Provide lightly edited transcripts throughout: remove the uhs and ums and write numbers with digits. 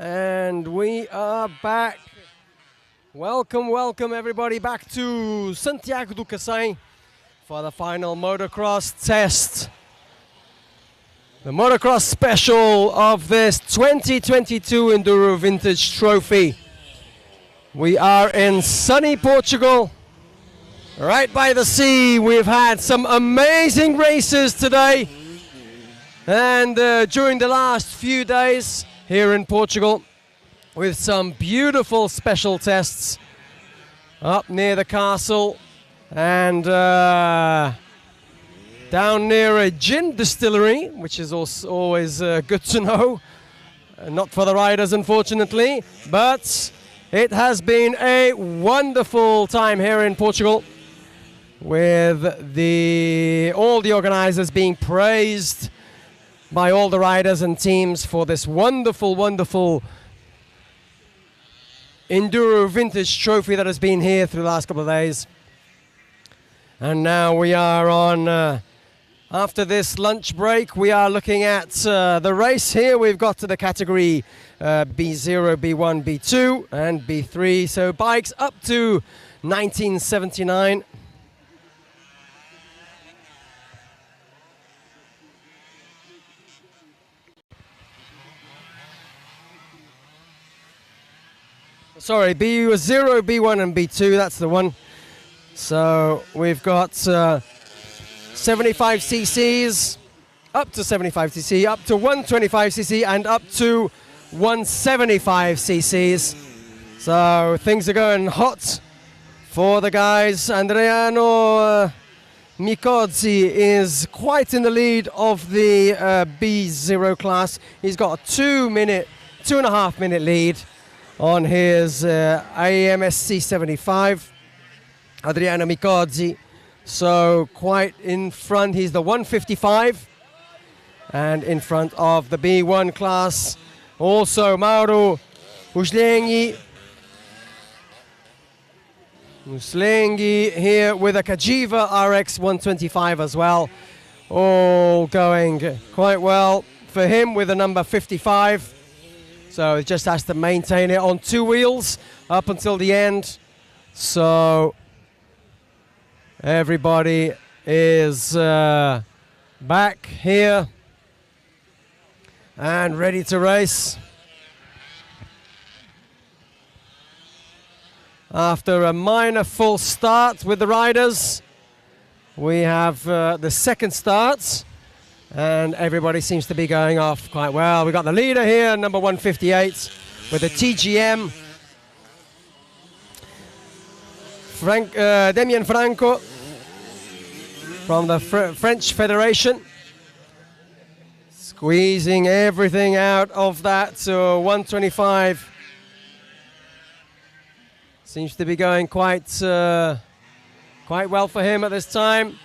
And we are back. Welcome, welcome everybody back to Santiago do Cacém for the final motocross test. The motocross special of this 2022 Enduro Vintage Trophy. We are in sunny Portugal, right by the sea. We've had some amazing races today and during the last few days here in Portugal, with some beautiful special tests up near the castle and down near a gin distillery, which is also always good to know. Not for the riders, unfortunately, but it has been a wonderful time here in Portugal, with all the organizers being praised by all the riders and teams for this wonderful, wonderful Enduro Vintage Trophy that has been here through the last couple of days. And now we are on, after this lunch break, we are looking at the race here. We've got to the category B0, B1, B2 and B3. So bikes up to 1979. Sorry, B0, B1 and B2, that's the one. So we've got 75 cc's, up to 75 cc, up to 125 cc and up to 175 cc's. So things are going hot for the guys. Adriano Micozzi is quite in the lead of the B0 class. He's got a 2.5 minute lead on his AMSC 75, Adriano Micozzi. So quite in front, he's the 155, and in front of the B1 class, also Mauro Uslengi. Uslengi here with a Cagiva RX 125 as well. All going quite well for him with the number 55. So he just has to maintain it on two wheels up until the end. So everybody is back here and ready to race. After a minor false start with the riders, we have the second start. And everybody seems to be going off quite well. We've got the leader here, number 158, with a TGM. Damien Franco from the French Federation. Squeezing everything out of that to 125. Seems to be going quite well for him at this time.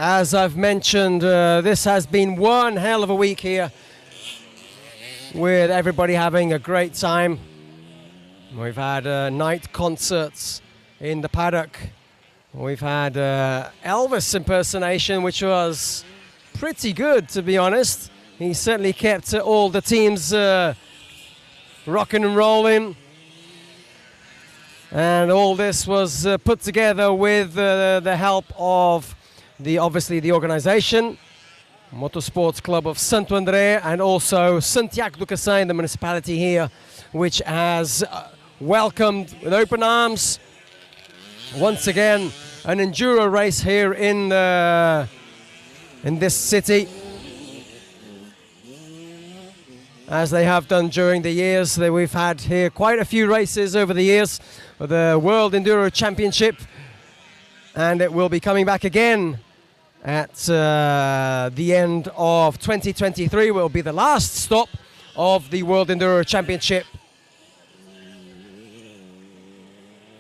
As I've mentioned, this has been one hell of a week here, with everybody having a great time. We've had night concerts in the paddock. We've had Elvis impersonation, which was pretty good, to be honest. He certainly kept all the teams rocking and rolling. And all this was put together with the help of obviously the organization, Motorsports Club of Santo André, and also Santiago do Cacém, the municipality here, which has welcomed with open arms once again an enduro race here in this city, as they have done during the years. We've had here quite a few races over the years, the World Enduro Championship, and it will be coming back again at the end of 2023. Will be the last stop of the World Enduro Championship.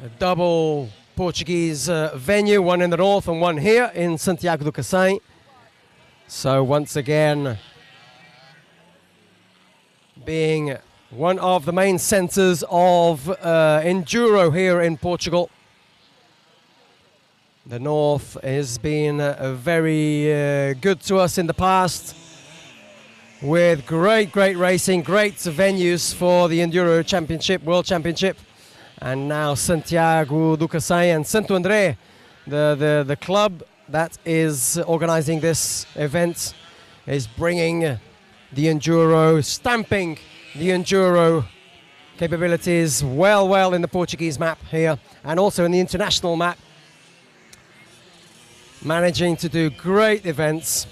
A double Portuguese venue, one in the north and one here in Santiago do Cacém. So once again, being one of the main centers of enduro here in Portugal. The North has been very good to us in the past, with great racing, great venues for the Enduro Championship, World Championship. And now Santiago do Cacém and Santo André, the club that is organizing this event, is bringing the Enduro, stamping the Enduro capabilities well in the Portuguese map here, and also in the international map. Managing to do great events.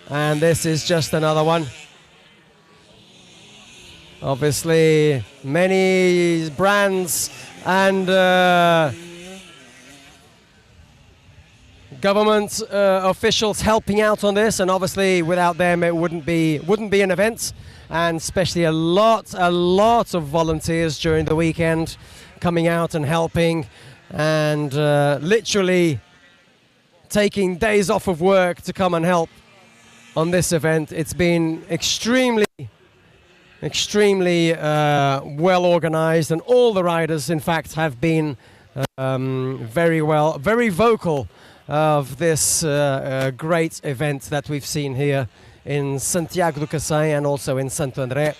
And this is just another one. Obviously, many brands and government officials helping out on this, and obviously without them it wouldn't be an event. And especially a lot of volunteers during the weekend coming out and helping, and literally taking days off of work to come and help on this event. It's been extremely well organized, and all the riders in fact have been very vocal of this great event that we've seen here in Santiago do Cacém and also in Santo André.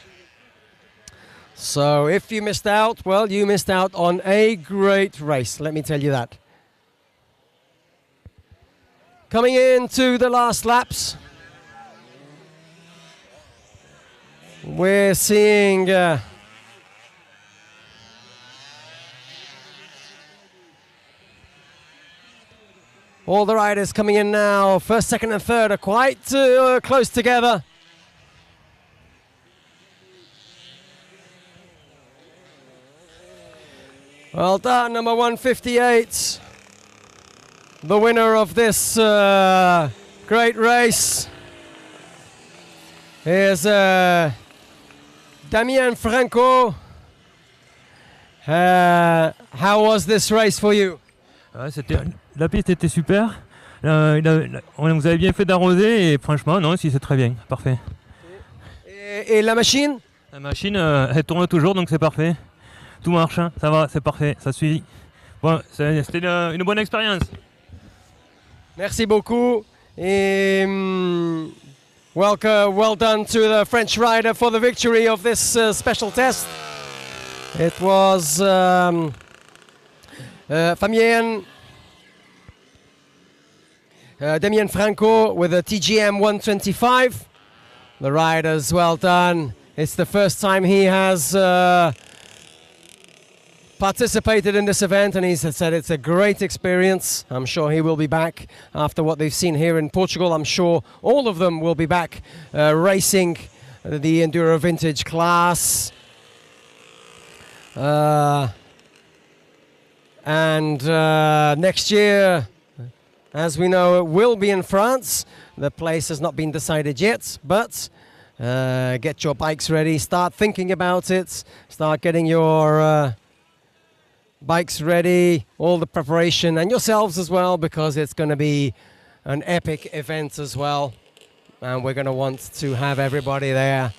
So if you missed out, well, you missed out on a great race, let me tell you that. Coming into the last laps, we're seeing all the riders coming in now. First, second and third are quite close together. Well done, number 158. The winner of this great race is Damien Franco. How was this race for you? La piste était super. Vous avez bien fait d'arroser et franchement, non, si c'est très bien, parfait. Et la machine? La machine, elle tourne toujours, donc c'est parfait. Tout marche, hein, ça va, c'est parfait, ça suit. Bon, c'était une bonne expérience. Merci beaucoup. Et well done to the French rider for the victory of this special test. It was Damien Franco with a TGM 125. The riders, well done. It's the first time he has participated in this event, and he said it's a great experience. I'm sure he will be back after what they've seen here in Portugal. I'm sure all of them will be back racing the Enduro Vintage class. And next year, as we know, it will be in France. The place has not been decided yet, but get your bikes ready, start thinking about it, start getting your bikes ready, all the preparation, and yourselves as well, because it's going to be an epic event as well, and we're going to want to have everybody there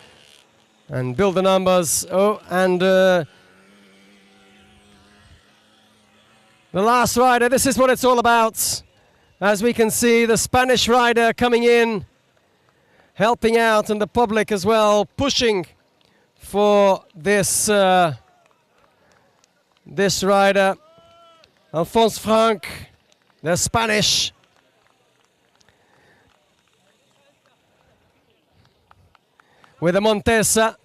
and build the numbers. Oh, and the last rider, this is what it's all about. As we can see, the Spanish rider coming in, helping out, and the public as well, pushing for this this rider, Alphonse Franck, the Spanish. With a Montesa.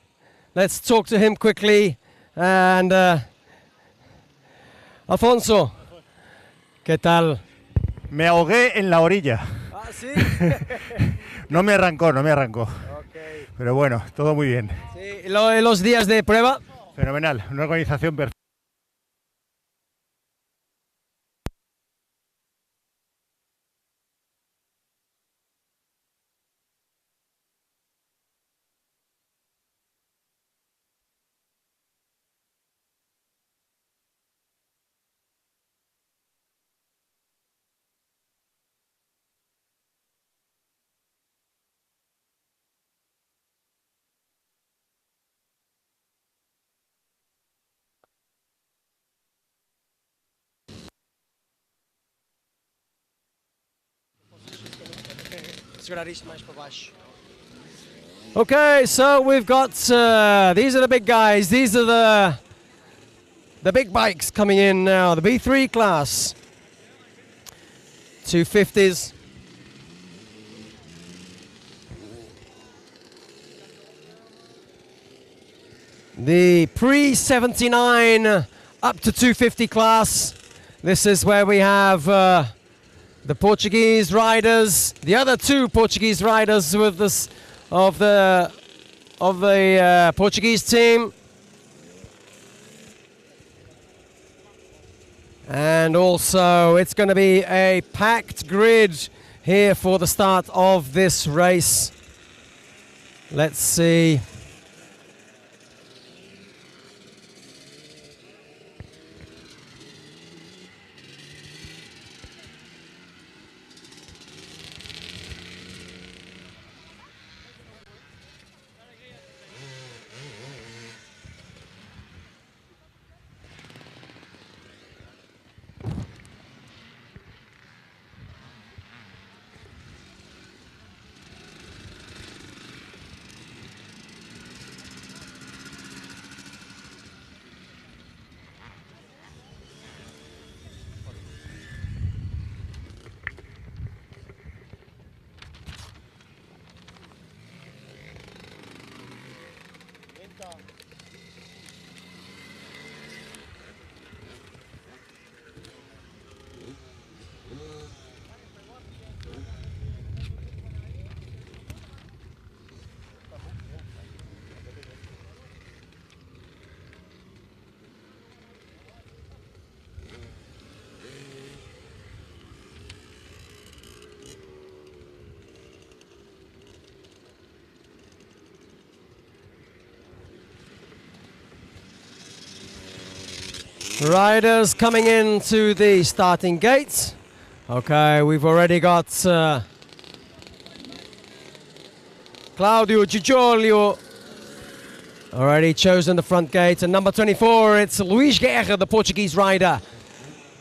Let's talk to him quickly. And Alfonso, ¿qué tal? Me ahogué en la orilla. Ah, ¿sí? No me arrancó. Okay. Pero bueno, todo muy bien. Sí, los días de prueba. Fenomenal, una organización perfecta. segurar isto mais para baixo. Okay, so we've got, these are the big guys. These are the big bikes coming in now. The B3 class. 250s. The pre-79 up to 250 class. This is where we have the Portuguese riders, the other two Portuguese riders with this of the Portuguese team, and also it's going to be a packed grid here for the start of this race. Let's see. Riders coming into the starting gate. Okay, we've already got Claudio Gigiolio already chosen the front gate, and number 24, it's Luís Guerra, the Portuguese rider,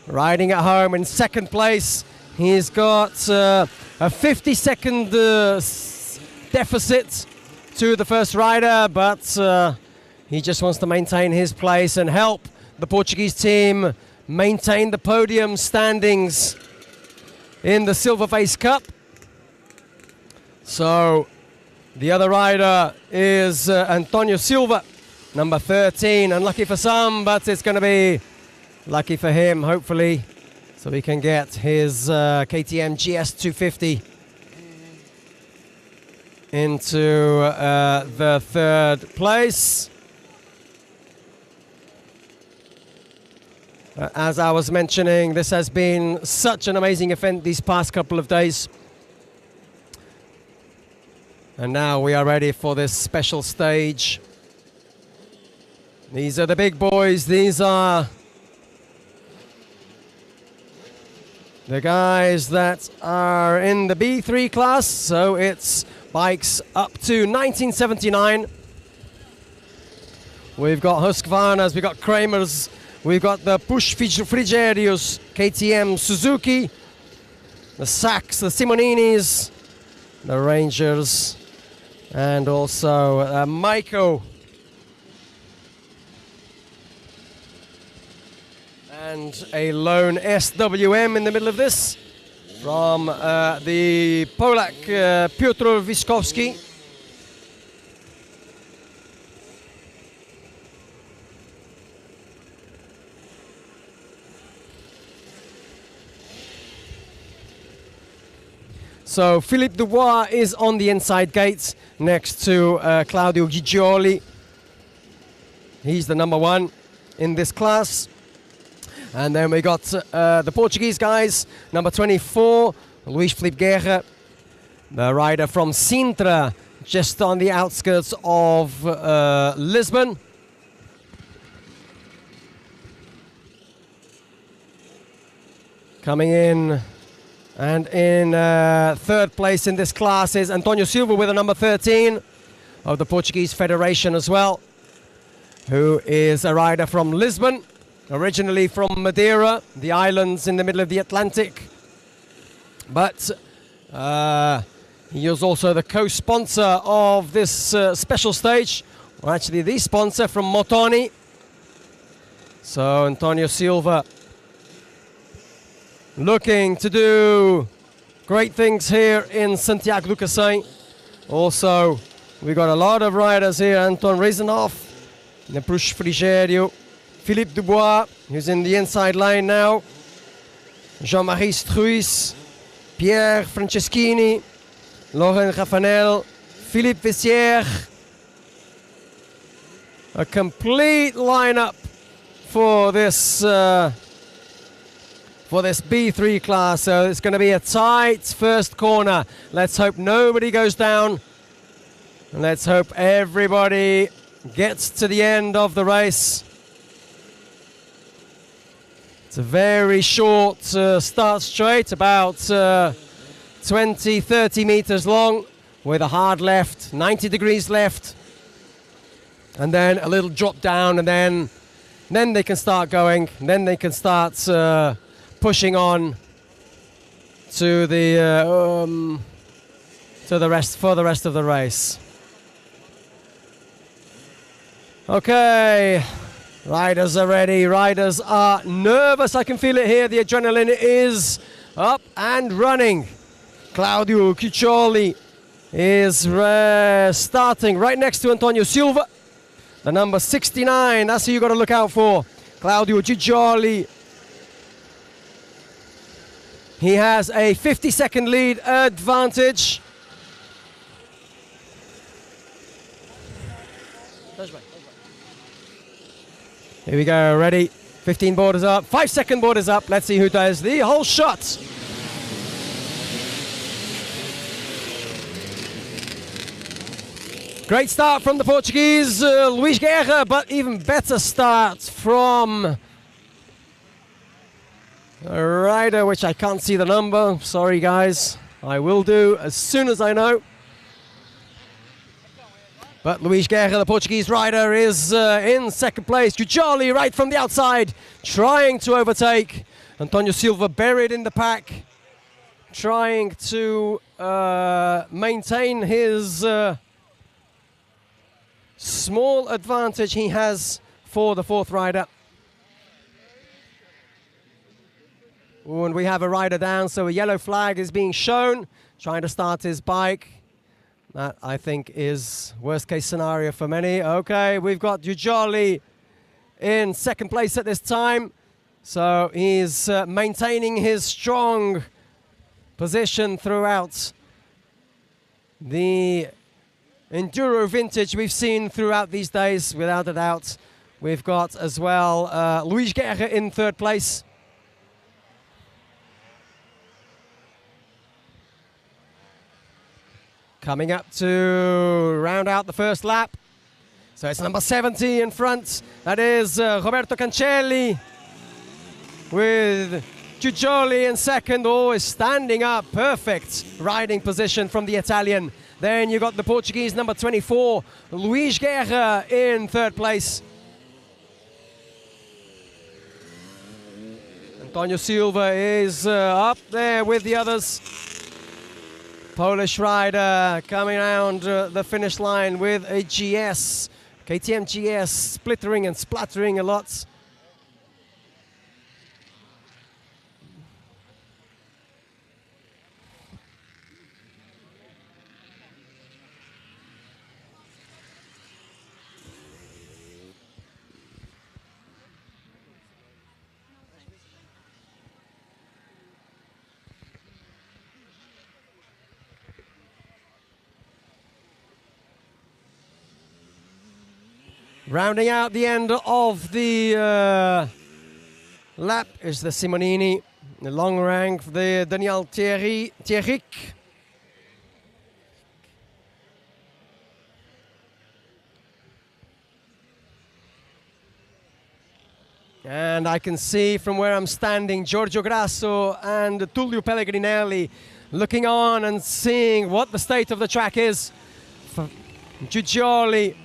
riding at home in second place. He's got a 50-second deficit to the first rider, but he just wants to maintain his place and help the Portuguese team maintain the podium standings in the Silverface Cup. So the other rider is Antonio Silva, number 13. Unlucky for some, but it's going to be lucky for him, hopefully, so he can get his KTM GS 250 into the third place. As I was mentioning, this has been such an amazing event these past couple of days. And now we are ready for this special stage. These are the big boys. These are the guys that are in the B3 class. So it's bikes up to 1979. We've got Husqvarnas, we've got Kramers, we've got the Push Frigerius, KTM, Suzuki, the Sachs, the Simoninis, the Rangers, and also Maiko. And a lone SWM in the middle of this from the Polak Piotr Wiskowski. So Philippe Dubois is on the inside gate next to Claudio Gigioli. He's the number one in this class. And then we got the Portuguese guys, number 24, Luís Filipe Guerra, the rider from Sintra, just on the outskirts of Lisbon. Coming in, and in third place in this class is Antonio Silva with a number 13 of the Portuguese Federation as well, who is a rider from Lisbon, originally from Madeira, the islands in the middle of the Atlantic. But He is also the co-sponsor of this special stage, or actually the sponsor from Motoni. So Antonio Silva looking to do great things here in Santiago do Cacém. Also, we got a lot of riders here. Anton Rezanov, Neprush Frigerio, Philippe Dubois, who's in the inside line now, Jean-Marie Struys, Pierre Franceschini, Laurent Raffanel, Philippe Vissière. A complete lineup for this B3 class. So it's going to be a tight first corner. Let's hope nobody goes down. And let's hope everybody gets to the end of the race. It's a very short start straight, about 20, 30 meters long, with a hard left, 90 degrees left, and then a little drop down, and then they can start going. Then they can start pushing on to the rest of the race. Okay, riders are ready. Riders are nervous. I can feel it here. The adrenaline is up and running. Claudio Ciccioli is starting right next to Antonio Silva. The number 69, that's who you got to look out for. Claudio Ciccioli. He has a 50-second lead advantage. Here we go, ready. 15 borders up, 5-second borders up. Let's see who does the whole shot. Great start from the Portuguese, Luís Guerra, but even better start from a rider, which I can't see the number. Sorry, guys. I will do as soon as I know. But Luís Guerra, the Portuguese rider, is in second place. Ciccioli right from the outside, trying to overtake. Antonio Silva buried in the pack, trying to maintain his small advantage he has for the fourth rider. Ooh, and we have a rider down, so a yellow flag is being shown, trying to start his bike. That, I think, is worst-case scenario for many. Okay, we've got Ciccioli in second place at this time. So he's maintaining his strong position throughout the Enduro vintage we've seen throughout these days, without a doubt. We've got as well Luís Guerra in third place. Coming up to round out the first lap. So it's number 70 in front. That is Roberto Cancelli with Ciccioli in second. Always standing up. Perfect riding position from the Italian. Then you got the Portuguese number 24, Luís Guerra in third place. Antonio Silva is up there with the others. Polish rider coming around the finish line with a GS, KTM GS, splittering and splattering a lot. Rounding out the end of the lap is the Simonini, the long rank, the Daniel Thierric. And I can see from where I'm standing Giorgio Grasso and Tullio Pellegrinelli looking on and seeing what the state of the track is. Ciccioli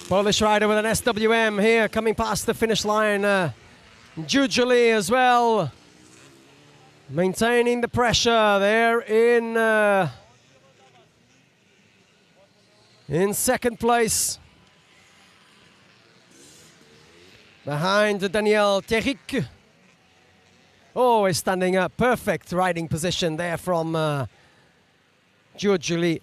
Polish rider with an SWM here coming past the finish line. Giugioli as well, maintaining the pressure there in second place. Behind Daniel Thierric. Always standing up, perfect riding position there from Giugioli.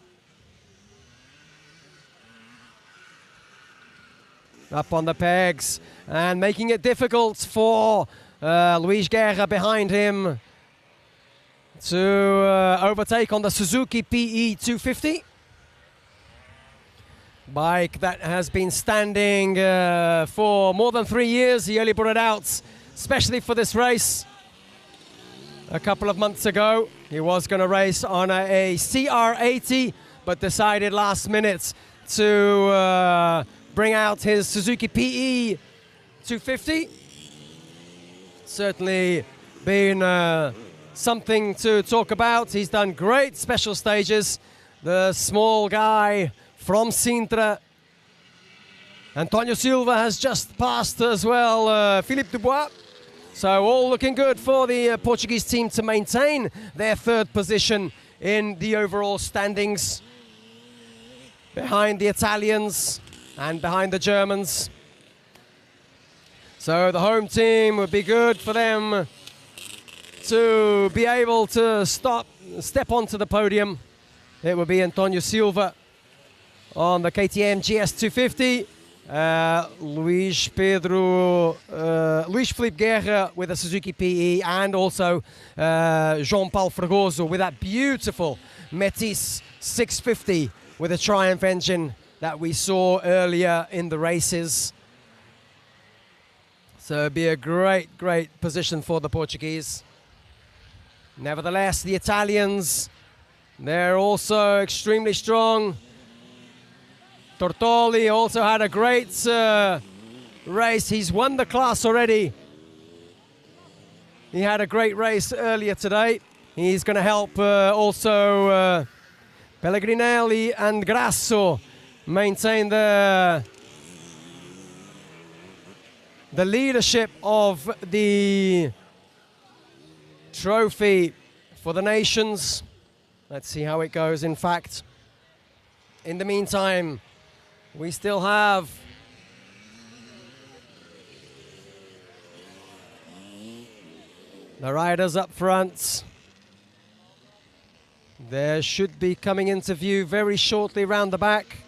Up on the pegs and making it difficult for Luis Guerra behind him to overtake on the Suzuki PE 250. Bike that has been standing for more than 3 years. He only brought it out especially for this race a couple of months ago. He was going to race on a CR80, but decided last minute to bring out his Suzuki PE 250. Certainly been something to talk about. He's done great special stages. The small guy from Sintra. Antonio Silva has just passed as well, Philippe Dubois. So all looking good for the Portuguese team to maintain their third position in the overall standings, behind the Italians and behind the Germans. So the home team would be good for them to be able to step onto the podium. It would be Antonio Silva on the KTM GS250, Luis Filipe Guerra with a Suzuki PE, and also João-Paulo Fragoso with that beautiful Métis 650 with a Triumph engine that we saw earlier in the races. So it'd be a great position for the Portuguese. Nevertheless, the Italians, they're also extremely strong. Tortoli also had a great race. He's won the class already. He had a great race earlier today. He's going to help also Pellegrinelli and Grasso maintain the leadership of the trophy for the nations. Let's see how it goes, in fact. In the meantime, we still have the riders up front. They should be coming into view very shortly round the back.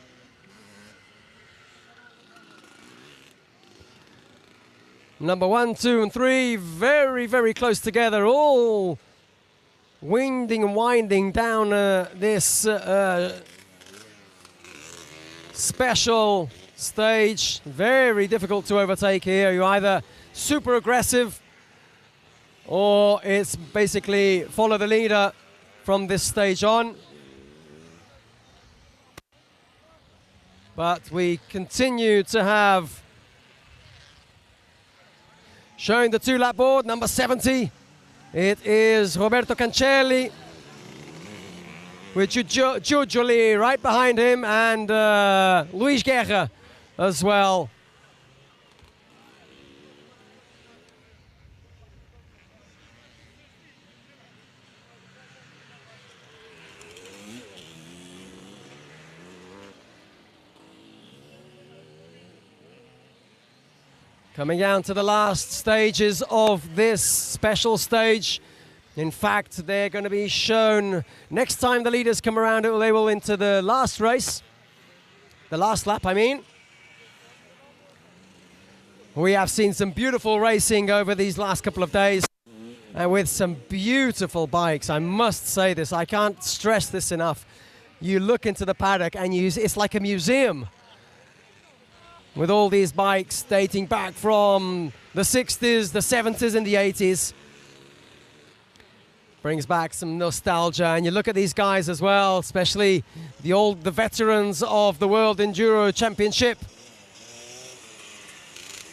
Number 1, 2, and 3, very close together, all winding and winding down this special stage. Very difficult to overtake here. You're either super aggressive or it's basically follow the leader from this stage on. But we continue to have, showing the 2-lap board, number 70. It is Roberto Cancelli with Giugioli right behind him, and Luis Guerra as well. Coming down to the last stages of this special stage. In fact, they're going to be shown next time the leaders come around. They will into the last race, the last lap, I mean. We have seen some beautiful racing over these last couple of days, and with some beautiful bikes. I must say this, I can't stress this enough. You look into the paddock and it's like a museum, with all these bikes dating back from the 60s, the 70s, and the 80s. Brings back some nostalgia, and you look at these guys as well, especially the veterans of the World Enduro Championship,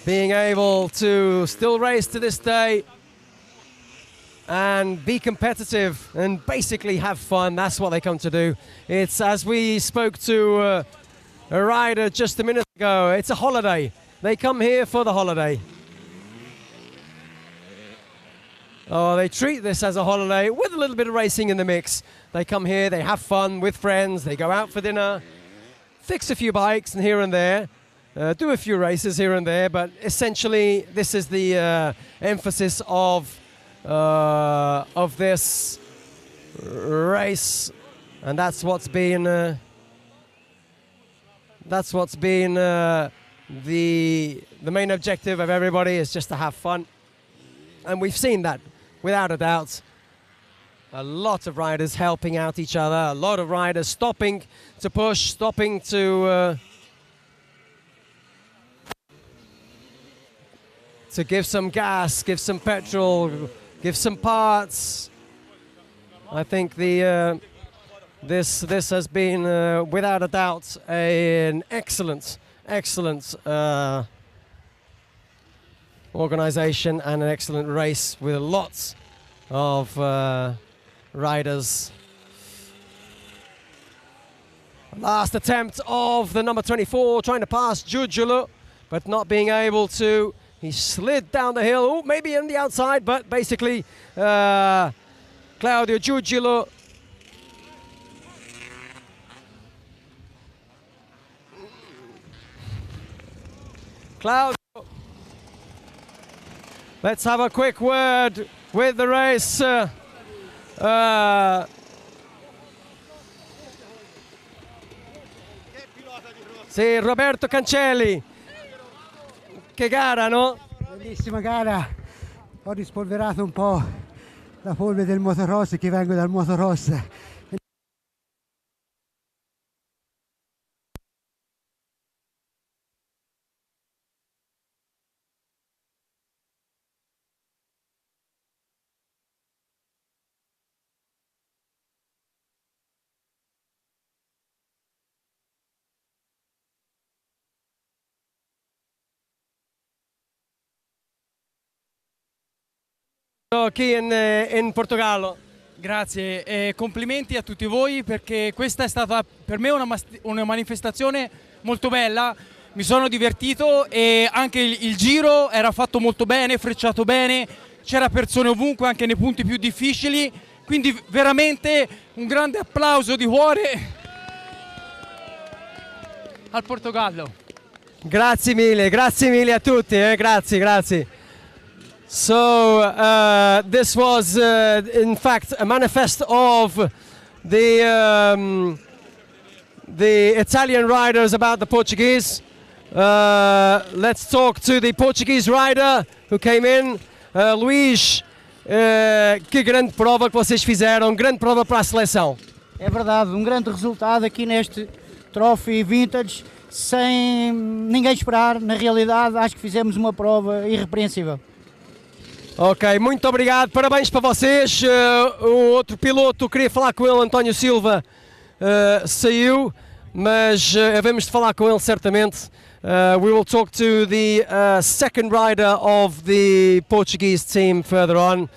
being able to still race to this day and be competitive and basically have fun. That's what they come to do. It's, as we spoke to a rider just a minute Go. It's a holiday. They come here for the holiday. Oh, they treat this as a holiday with a little bit of racing in the mix. They come here, they have fun with friends, they go out for dinner, fix a few bikes and here and there, do a few races here and there, but essentially this is the emphasis of this race, and that's what's been the main objective of everybody, is just to have fun, and we've seen that without a doubt. A lot of riders helping out each other, a lot of riders stopping to push, stopping to give some gas, give some petrol, give some parts. I think this has been without a doubt an excellent organization and an excellent race with lots of riders. Last attempt of the number 24 trying to pass Giugiolo, but not being able to. He slid down the hill, oh, maybe on the outside, but basically Claudio Giugiolo let's have a quick word with the race. Sì, Roberto Cancelli. Che gara, no? Bellissima gara. Ho rispolverato un po' la polvere del motocross, che vengo dal motocross. Qui in Portogallo. Grazie e complimenti a tutti voi, perché questa è stata per me una manifestazione molto bella, mi sono divertito e anche il giro era fatto molto bene, frecciato bene, c'era persone ovunque anche nei punti più difficili, quindi veramente un grande applauso di cuore al Portogallo. Grazie mille a tutti, grazie. So this was in fact a manifest of the Italian riders about the Portuguese. Let's talk to the Portuguese rider who came in, Luís. Que grande prova que vocês fizeram, grande prova para a seleção. É verdade, um grande resultado aqui neste Trophy Vintage, sem ninguém esperar. Na realidade, acho que fizemos uma prova irrepreensível. Ok, muito obrigado, parabéns para vocês. O outro piloto, queria falar com ele, António Silva, saiu, mas havemos de falar com ele certamente. We will talk to the second rider of the Portuguese team further on,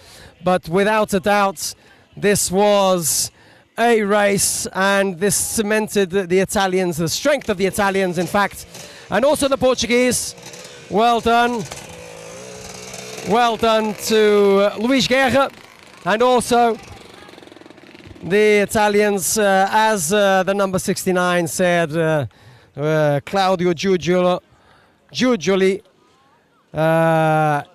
but without a doubt this was a race, and this cemented the Italians, the strength of the Italians in fact, and also the Portuguese. Well done to Luís Guerra, and also the Italians, as the number 69 said, Claudio Giugioli.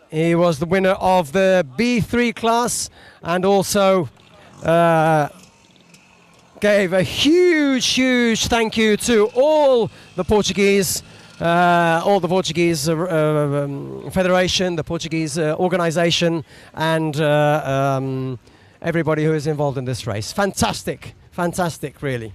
He was the winner of the B3 class, and also gave a huge thank you to all the Portuguese federation, the Portuguese organization, and everybody who is involved in this race. Fantastic, really.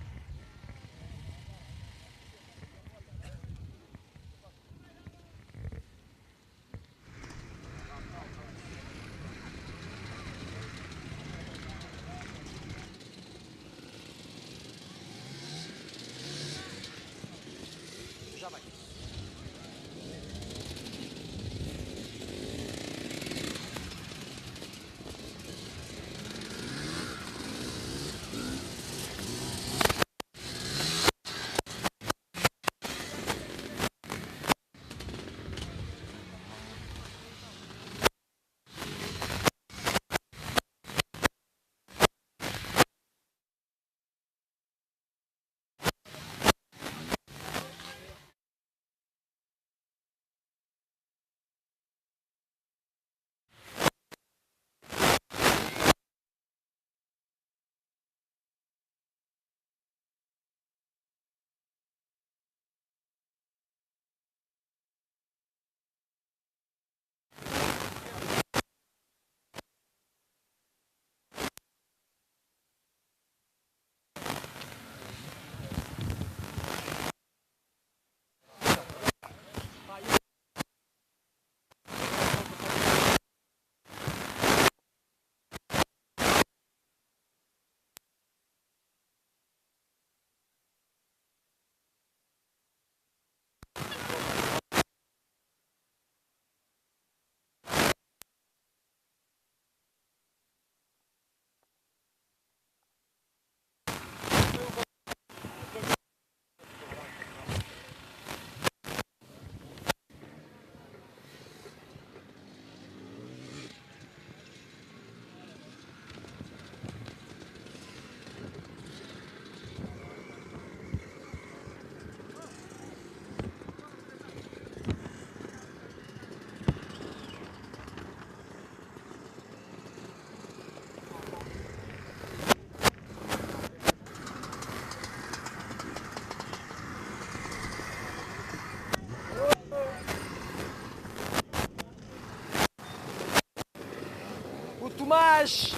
atrás.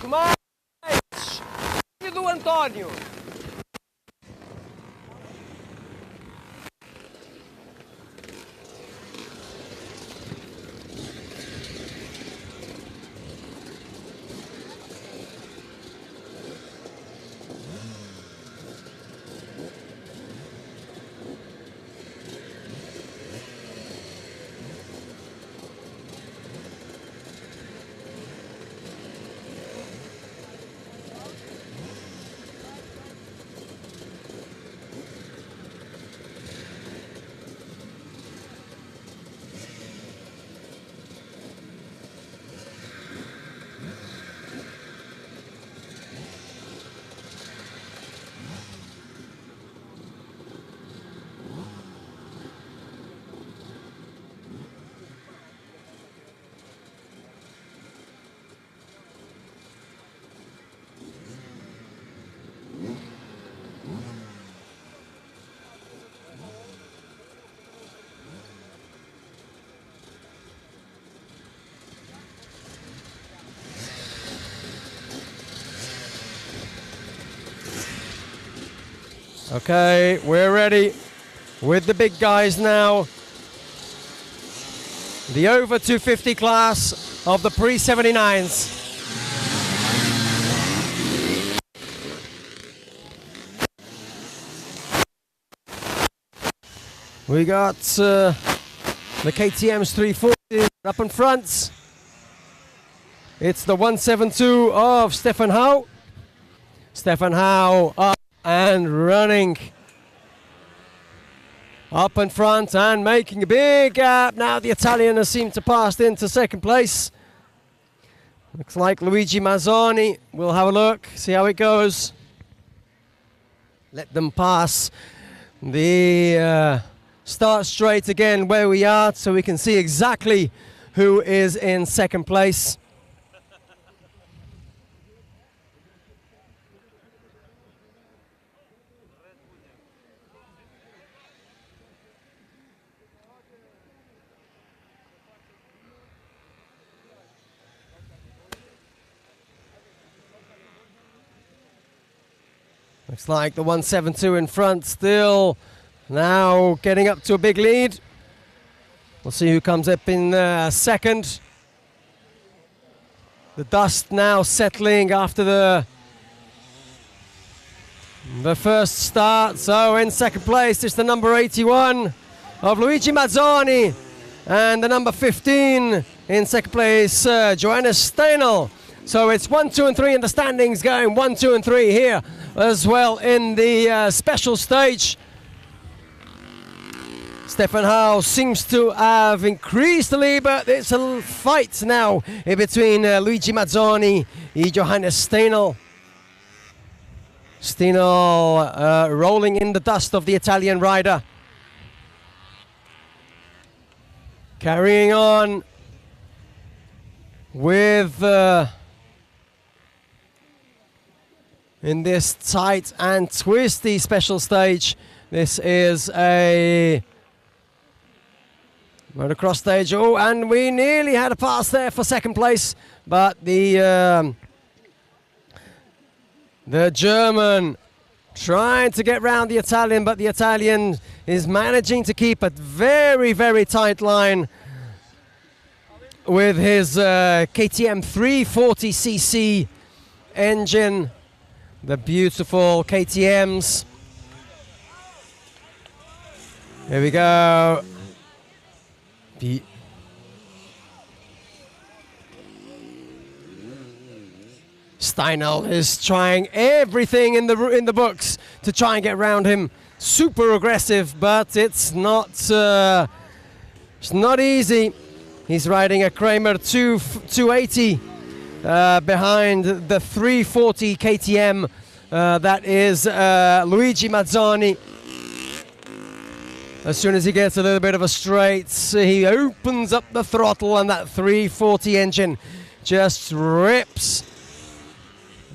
Mais. E do António. Okay, we're ready with the big guys now. The over 250 class of the pre-79s. We got the KTM's 340 up in front. It's the 172 of Stefan Howe. Stefan Howe up and running up in front and making a big gap. Now the Italian has seemed to pass into second place. Looks like Luigi Mazzoni. We'll have a look, see how it goes. Let them pass the start straight again where we are so we can see exactly who is in second place. Looks like the 172 in front still now getting up to a big lead. We'll see who comes up in second. The dust now settling after the first start. So in second place is the number 81 of Luigi Mazzoni, and the number 15 in second place, Johannes Steinel. So it's 1, 2 and 3 in the standings, going 1, 2 and 3 here as well in the special stage. Stefan Howe seems to have increased the lead, but it's a fight now in between Luigi Mazzoni and Johannes Steinel. Steinel rolling in the dust of the Italian rider. Carrying on with in this tight and twisty special stage. This is a motocross stage. Oh, and we nearly had a pass there for second place, but the German trying to get round the Italian, but the Italian is managing to keep a very, very tight line with his KTM 340cc engine. The beautiful KTMs. Here we go. Steinel is trying everything in the books to try and get around him. Super aggressive, but it's not easy. He's riding a Kramer 280 behind the 340 KTM. That is Luigi Mazzoni. As soon as he gets a little bit of a straight, he opens up the throttle and that 340 engine just rips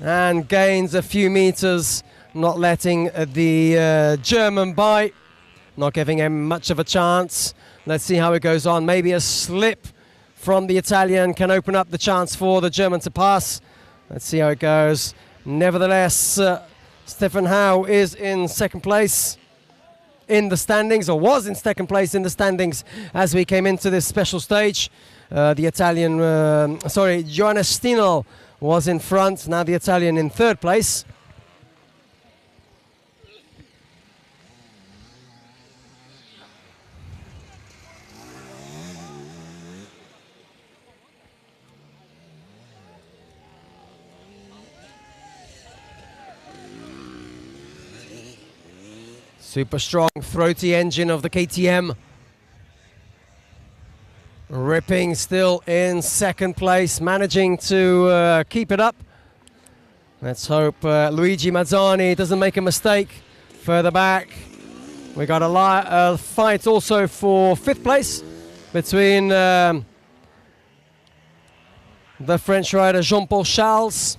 and gains a few meters, not letting the German bite, not giving him much of a chance. Let's see how it goes on. Maybe a slip from the Italian can open up the chance for the German to pass. Let's see how it goes. Nevertheless, Stefan Hau is in second place in the standings, or was in second place in the standings as we came into this special stage. The Italian, Johannes Stinel was in front, now the Italian in third place. Super strong, throaty engine of the KTM. Ripping still in second place, managing to keep it up. Let's hope Luigi Mazzoni doesn't make a mistake further back. We got a fight also for fifth place between the French rider Jean-Paul Charles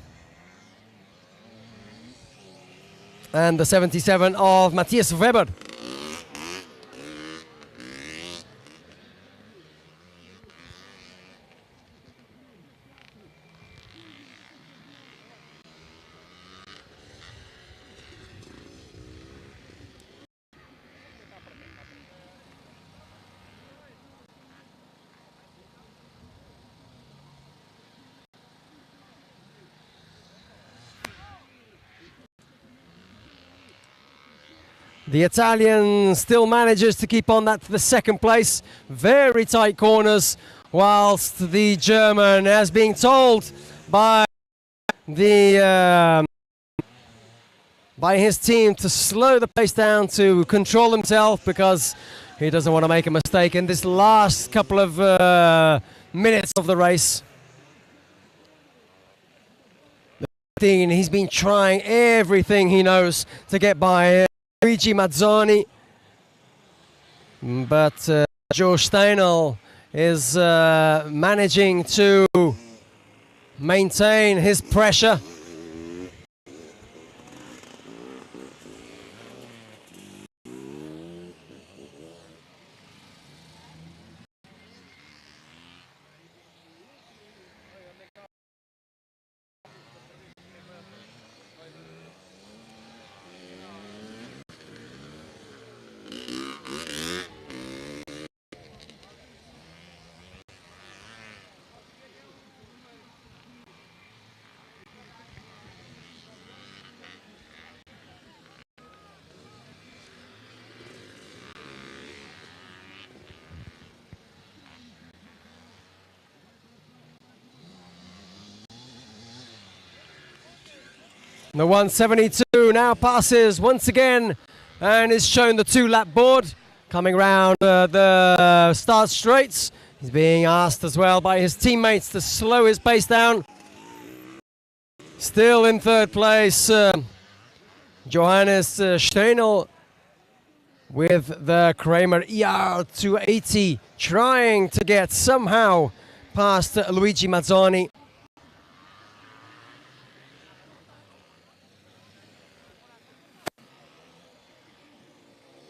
and the 77 of Matthias Weber. The Italian still manages to keep on that to the second place. Very tight corners, whilst the German, as being told by the by his team to slow the pace down, to control himself, because he doesn't want to make a mistake in this last couple of minutes of the race. He's been trying everything he knows to get by Luigi Mazzoni, but Joe Steinel is managing to maintain his pressure. The 172 now passes once again and is shown the 2-lap board coming round the start straights. He's being asked as well by his teammates to slow his pace down. Still in third place, Johannes Steinel with the Kramer ER 280, trying to get somehow past Luigi Mazzoni.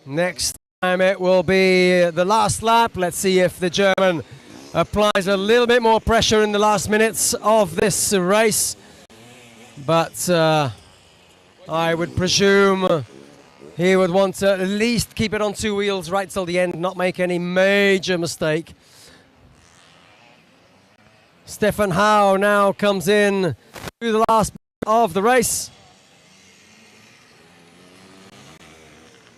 Next time it will be the last lap. Let's see if the German applies a little bit more pressure in the last minutes of this race. But I would presume he would want to at least keep it on two wheels right till the end, not make any major mistake. Stefan Hau now comes in to the last of the race.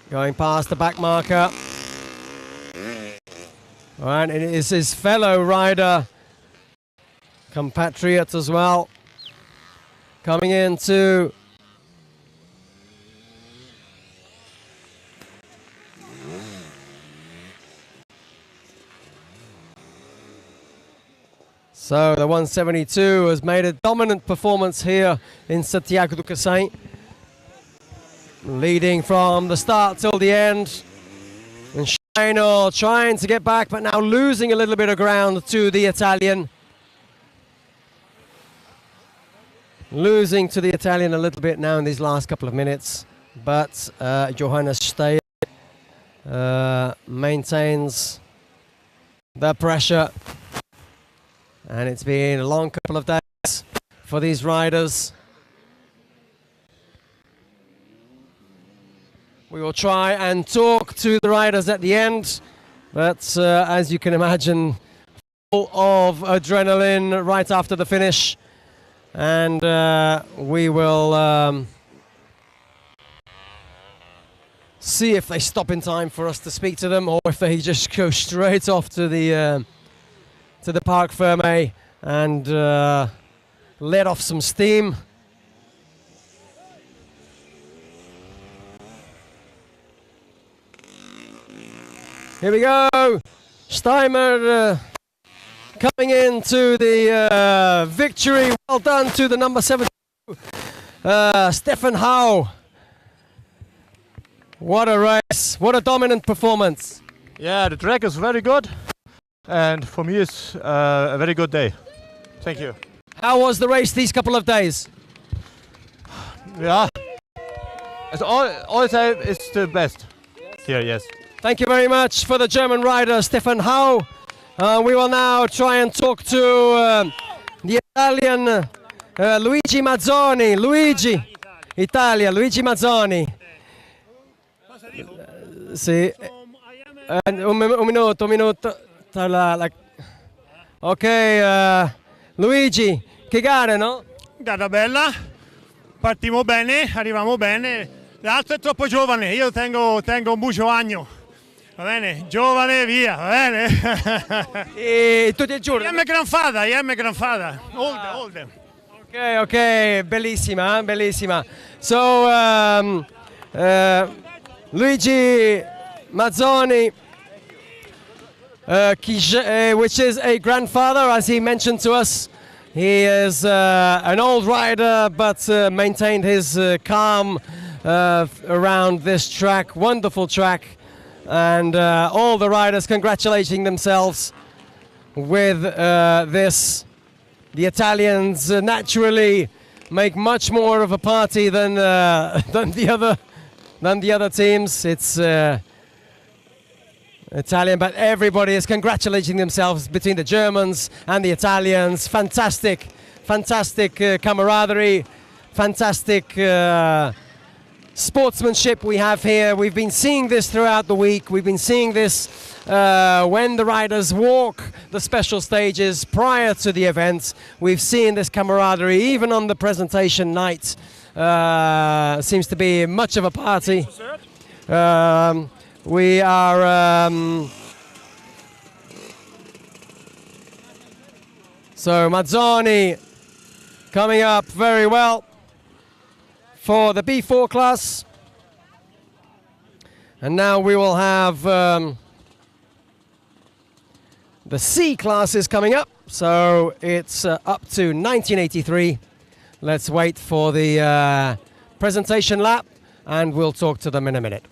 Going past the back marker. All right, it is his fellow rider, compatriot as well, coming into so the 172 has made a dominant performance here in Santiago do Cacém, leading from the start till the end. And Steinel trying to get back, but now losing a little bit of ground to the Italian. Losing to the Italian a little bit now in these last couple of minutes. But Johannes Steinel maintains the pressure. And it's been a long couple of days for these riders. We will try and talk to the riders at the end, but as you can imagine, full of adrenaline right after the finish. And we will see if they stop in time for us to speak to them, or if they just go straight off to the Parc Fermé and let off some steam. Here we go. Steimer coming into the victory. Well done to the number 72, Stefan Hau. What a race. What a dominant performance. Yeah, the track is very good. And for me, it's a very good day. Thank you. How was the race these couple of days? Yeah. It's all time it's the best. Here, yes. Thank you very much for the German rider, Stefan Hau. We will now try and talk to the Italian Luigi Mazzoni. Luigi, Italia, Luigi Mazzoni. Sì. Un minuto. Ok, Luigi, che gara, no? Gara bella. Partimmo bene, arriviamo bene. L'altro è troppo giovane, io tengo un bucio agno. Va bene, giovane, via, va bene. E tutti i giorni? IM Granfada. Older. Ok, bellissima, bellissima. So, Luigi Mazzoni, which is a grandfather, as he mentioned to us. He is an old rider, but maintained his calm around this track. Wonderful track. And all the riders congratulating themselves with this. The Italians naturally make much more of a party than the other teams. It's Italian, but everybody is congratulating themselves between the Germans and the Italians. Fantastic camaraderie, fantastic sportsmanship we have here. We've been seeing this throughout the week. We've been seeing this when the riders walk the special stages prior to the event. We've seen this camaraderie even on the presentation night. Seems to be much of a party. We are so Mazzoni coming up very well for the B4 class. And now we will have the C classes coming up. So it's up to 1983. Let's wait for the presentation lap and we'll talk to them in a minute.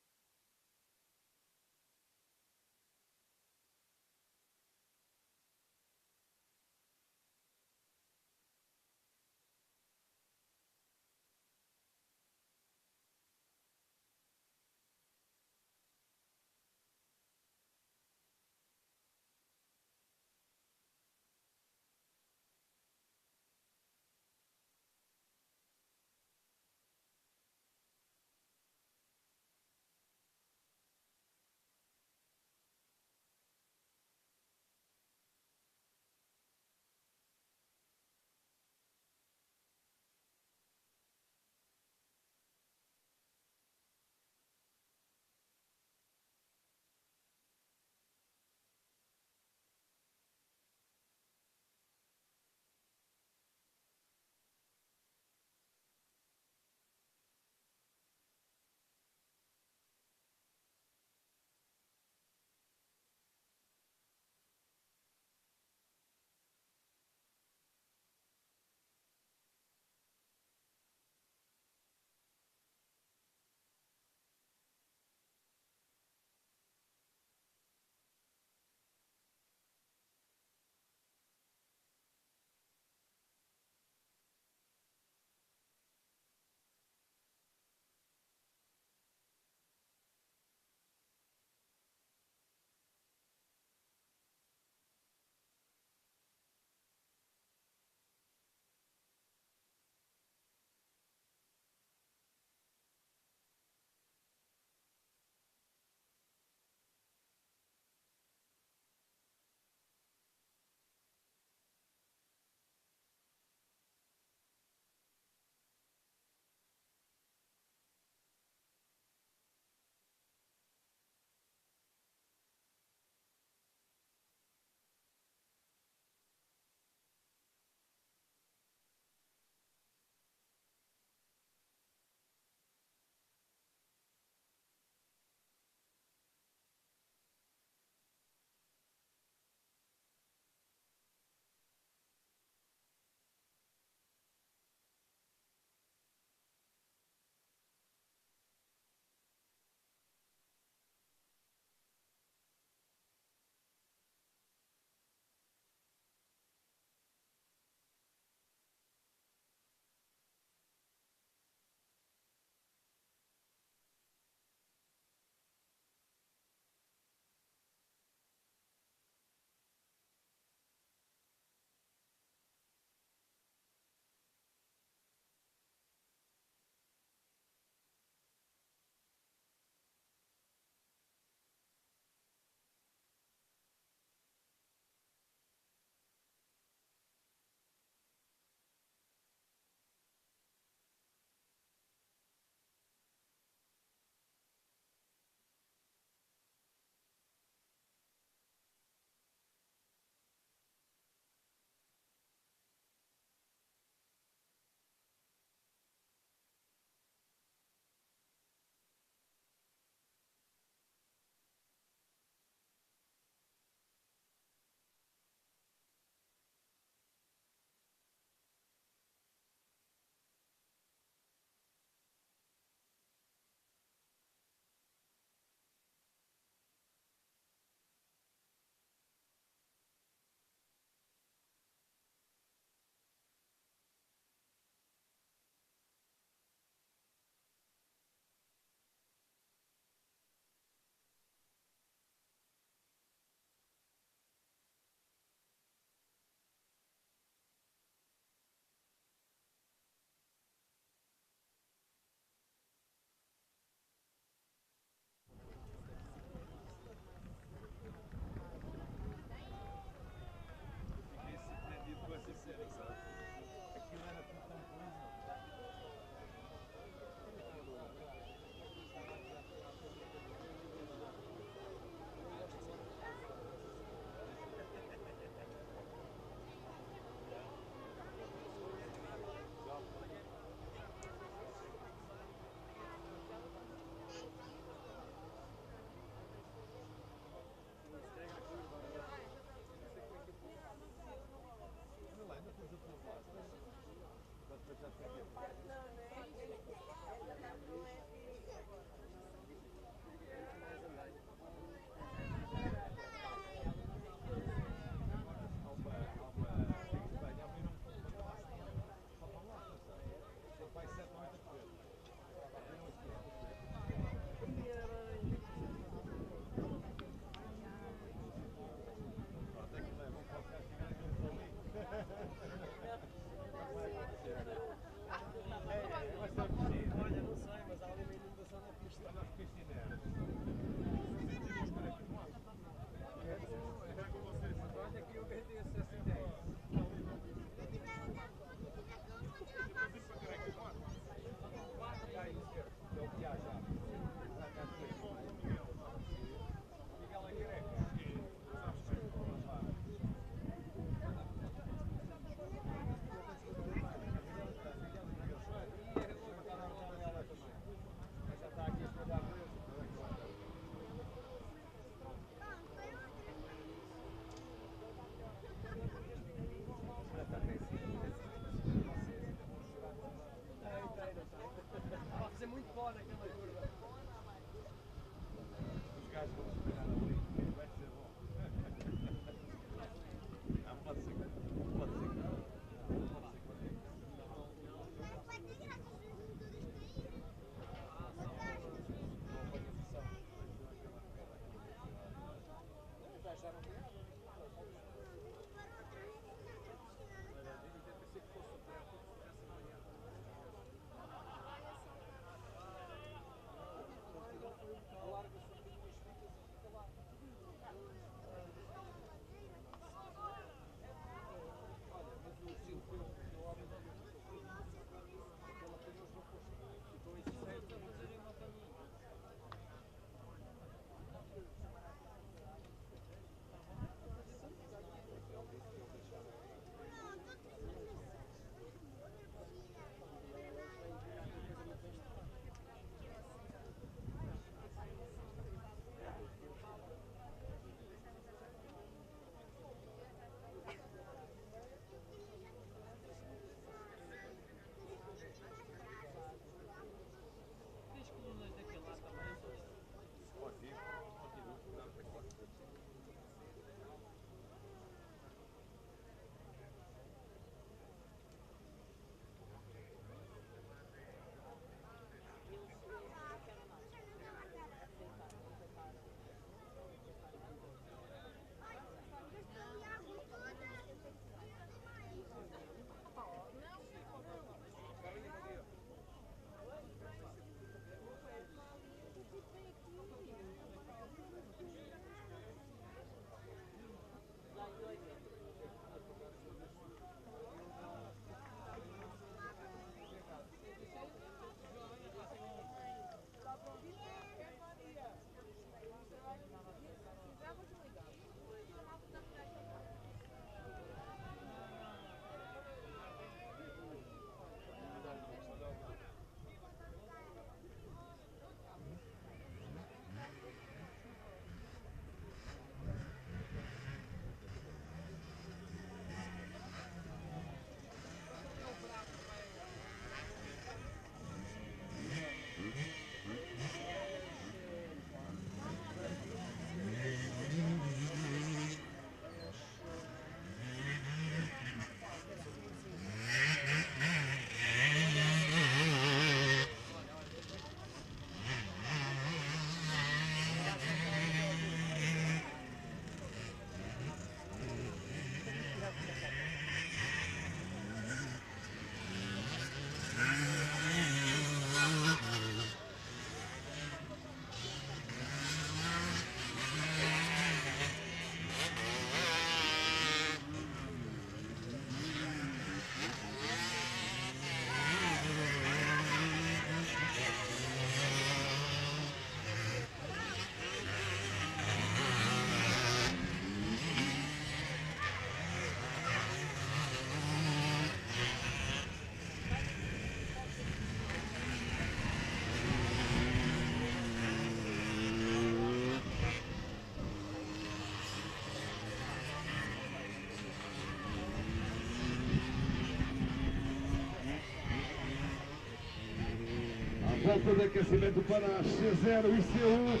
volta de aquecimento para as C0 e C1,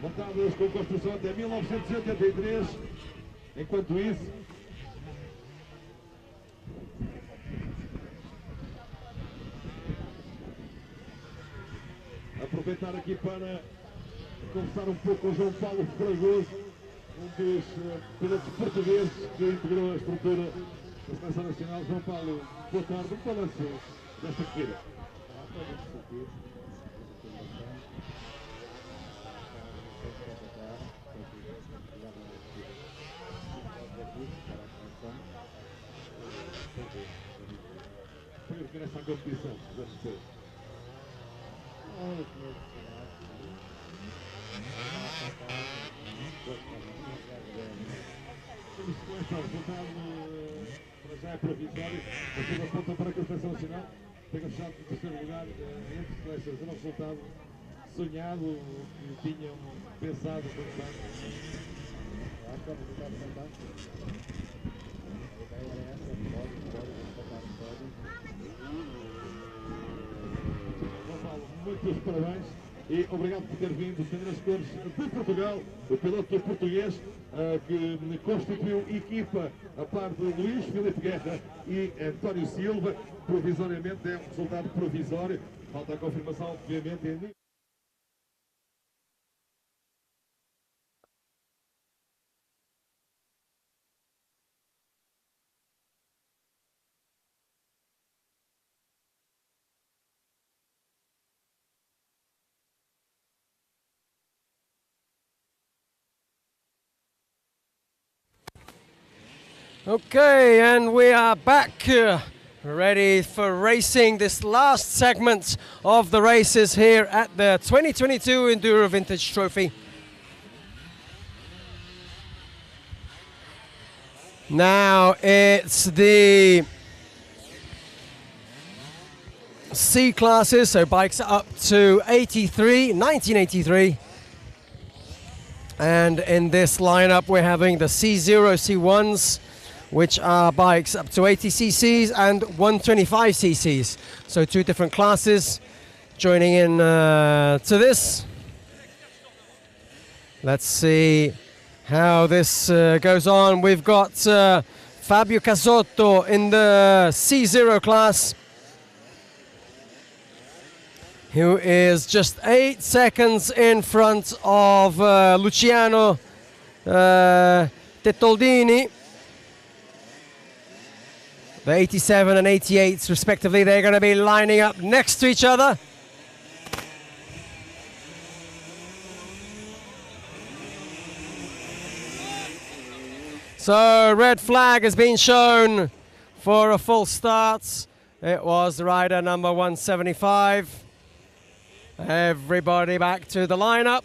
montadas com construção até 1983. Enquanto isso, aproveitar aqui para conversar um pouco com o João Paulo Fragoso, um dos pilotos portugueses que integrou a estrutura da Seleção Nacional. João Paulo, boa tarde, um balanço desta corrida. Foi o que nessa competição, das pessoas. Este resultado para já é provisório, mas tudo aponta para que a Seleção Nacional tenha fechado em terceiro lugar entre seleções. Era um resultado sonhado, que tinham pensado bastante. Acho que é um resultado fantástico. A ideia era essa, João Paulo, muitos parabéns. E obrigado por ter vindo defender as cores de Portugal, o piloto português que constituiu equipa a par de Luís Filipe Guerra e António Silva. Provisoriamente é um resultado provisório, falta a confirmação, obviamente. Okay, and we are back ready for racing this last segment of the races here at the 2022 Enduro Vintage Trophy. Now it's the C classes, so bikes up to 1983. And in this lineup we're having the C0, C1s, which are bikes up to 80 cc's and 125 cc's. So two different classes joining in to this. Let's see how this goes on. We've got Fabio Casotto in the C0 class, who is just 8 seconds in front of Luciano Tettoldini. The 87 and 88s respectively, they're going to be lining up next to each other. So red flag has been shown for a full start. It was rider number 175. Everybody back to the lineup.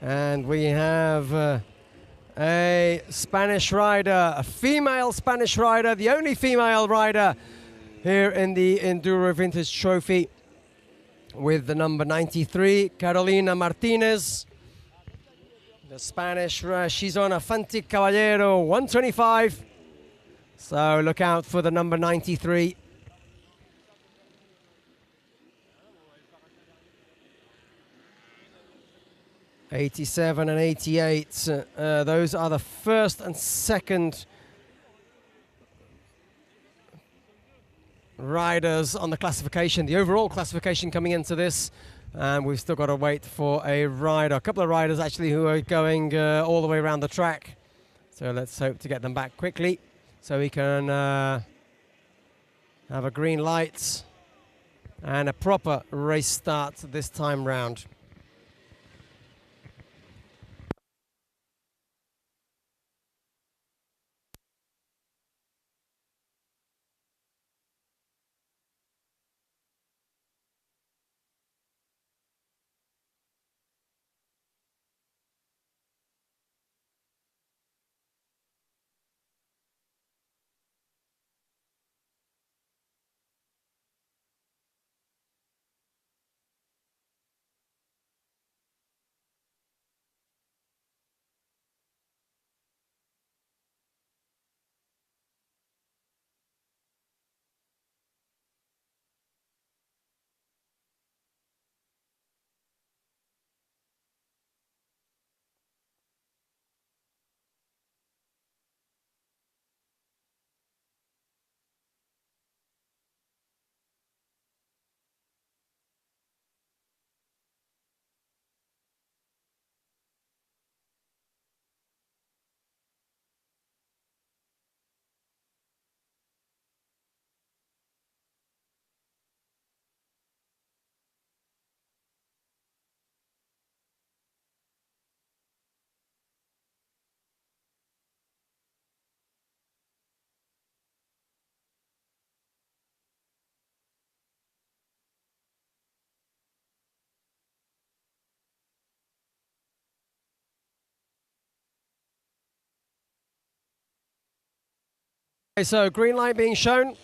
And we have a Spanish rider, a female Spanish rider, the only female rider here in the Enduro Vintage Trophy, with the number 93, Carolina Martinez. The Spanish, she's on a Fanti Caballero 125. So look out for the number 93. '87 and '88, those are the first and second riders on the classification, the overall classification coming into this. And we've still got to wait for a rider, a couple of riders actually, who are going all the way around the track. So let's hope to get them back quickly so we can have a green light and a proper race start this time round. Okay, so green light being shown.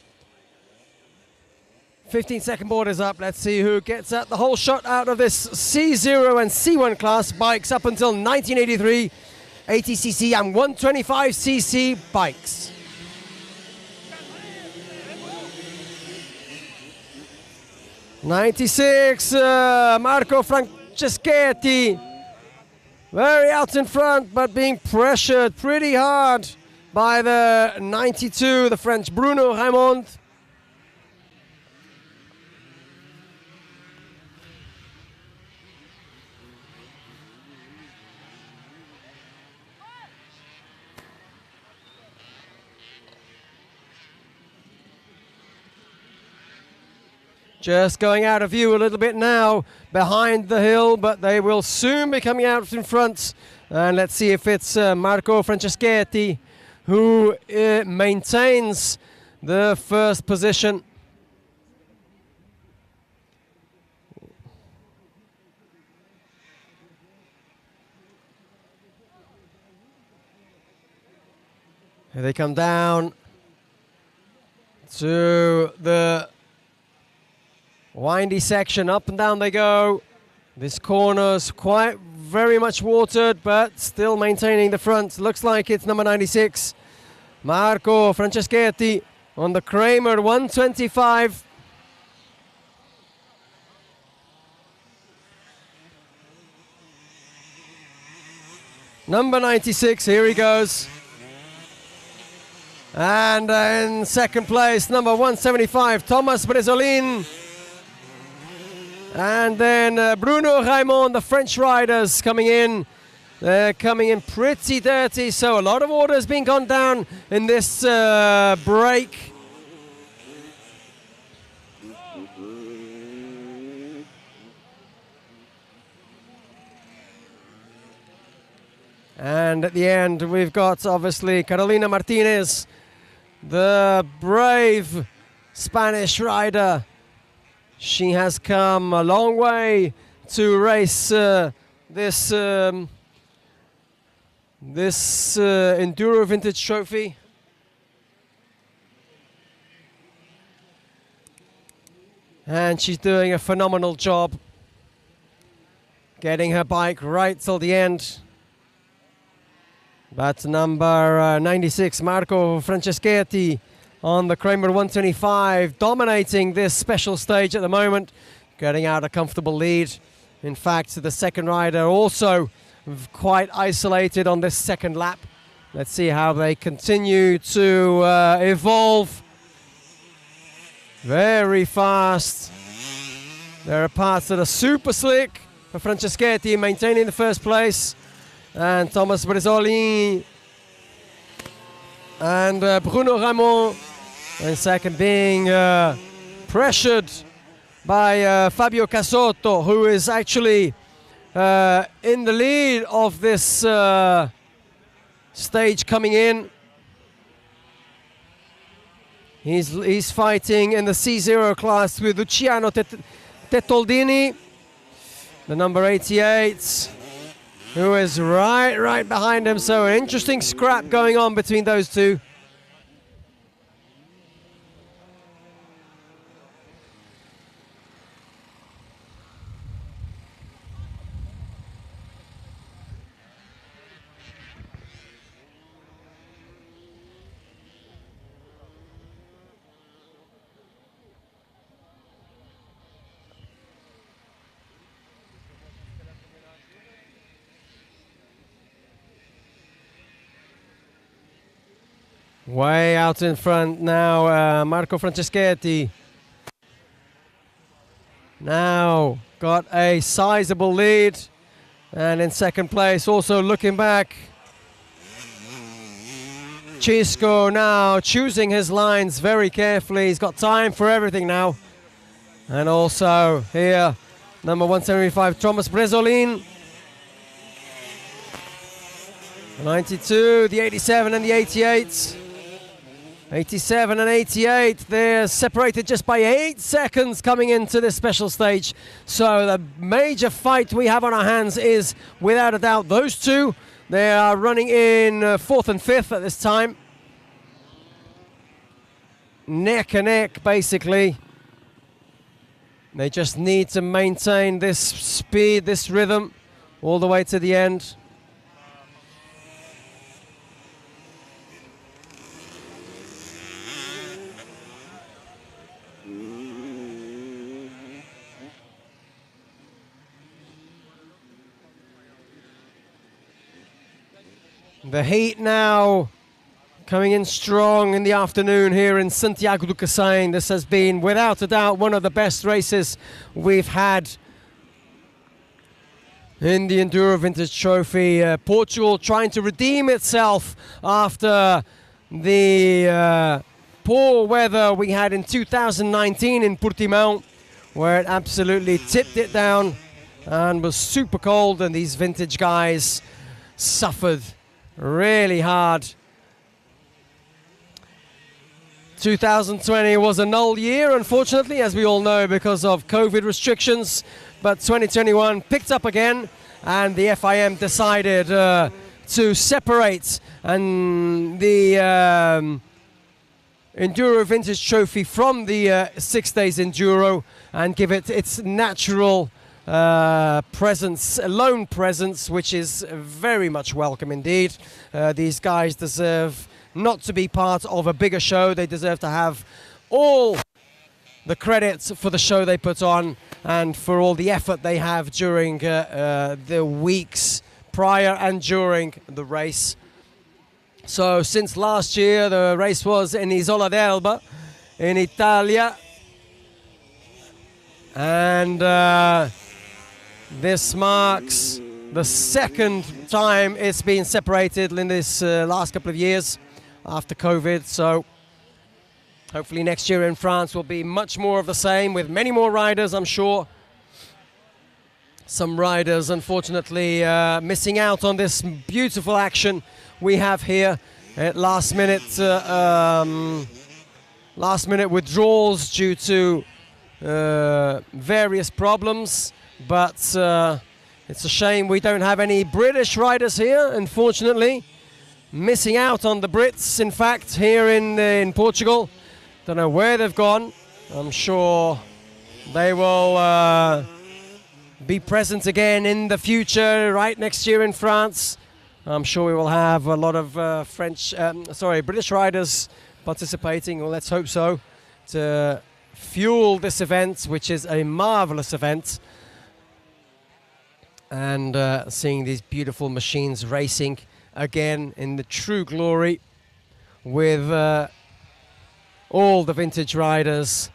15-second board is up. Let's see who gets at the whole shot out of this C0 and C1 class bikes up until 1983, 80cc and 125cc bikes. '96, Marco Franceschetti, very out in front, but being pressured pretty hard by the 92, the French Bruno Raymond. Just going out of view a little bit now behind the hill, but they will soon be coming out in front. And let's see if it's Marco Franceschetti who maintains the first position. Here they come down to the windy section, up and down they go. This corner's quite very much watered, but still maintaining the front. Looks like it's number 96, Marco Franceschetti on the Kramer 125. Number 96, here he goes. And in second place, number 175, Thomas Bresolin. And then Bruno Raymond, the French riders coming in. They're coming in pretty dirty, so a lot of order has been gone down in this break. And at the end, we've got obviously Carolina Martinez, the brave Spanish rider. She has come a long way to race this Enduro Vintage Trophy. And she's doing a phenomenal job getting her bike right till the end. But number 96, Marco Franceschetti, on the Kramer 125, dominating this special stage at the moment, getting out a comfortable lead. In fact, the second rider also quite isolated on this second lap. Let's see how they continue to evolve. Very fast. There are parts that are super slick for Franceschetti, maintaining the first place. And Thomas Bresolin and Bruno Raymond in second, being pressured by Fabio Casotto, who is actually in the lead of this stage coming in. He's fighting in the C0 class with Luciano Tettoldini, the number 88, who is right behind him. So an interesting scrap going on between those two. Way out in front now, Marco Franceschetti. Now got a sizable lead. And in second place, also looking back, Chisco now choosing his lines very carefully. He's got time for everything now. And also here, number 175, Thomas Bresolin. 92, the 87 and the 88. 87 and 88, they're separated just by 8 seconds coming into this special stage. So the major fight we have on our hands is, without a doubt, those two. They are running in 4th and 5th at this time. neck and neck, basically. They just need to maintain this speed, this rhythm, all the way to the end. The heat now coming in strong in the afternoon here in Santiago do Cacém. This has been, without a doubt, one of the best races we've had in the Enduro Vintage Trophy. Portugal trying to redeem itself after the poor weather we had in 2019 in Portimão, where it absolutely tipped it down and was super cold, and these vintage guys suffered really hard. 2020 was a null year, unfortunately, as we all know, because of COVID restrictions, but 2021 picked up again, and the FIM decided to separate and the Enduro Vintage Trophy from the 6 days Enduro and give it its natural presence, lone presence, which is very much welcome indeed. These guys deserve not to be part of a bigger show. They deserve to have all the credits for the show they put on and for all the effort they have during the weeks prior and during the race. So since last year, the race was in Isola d'Elba in Italia, and this marks the second time it's been separated in this last couple of years after COVID. So hopefully next year in France will be much more of the same with many more riders, I'm sure. Some riders, unfortunately, missing out on this beautiful action we have here at last minute withdrawals due to various problems. But it's a shame we don't have any British riders here, unfortunately. Missing out on the Brits, in fact, here in Portugal. Don't know where they've gone. I'm sure they will be present again in the future, right next year in France. I'm sure we will have a lot of British riders participating, or let's hope so, to fuel this event, which is a marvelous event. And seeing these beautiful machines racing again in the true glory with all the vintage riders,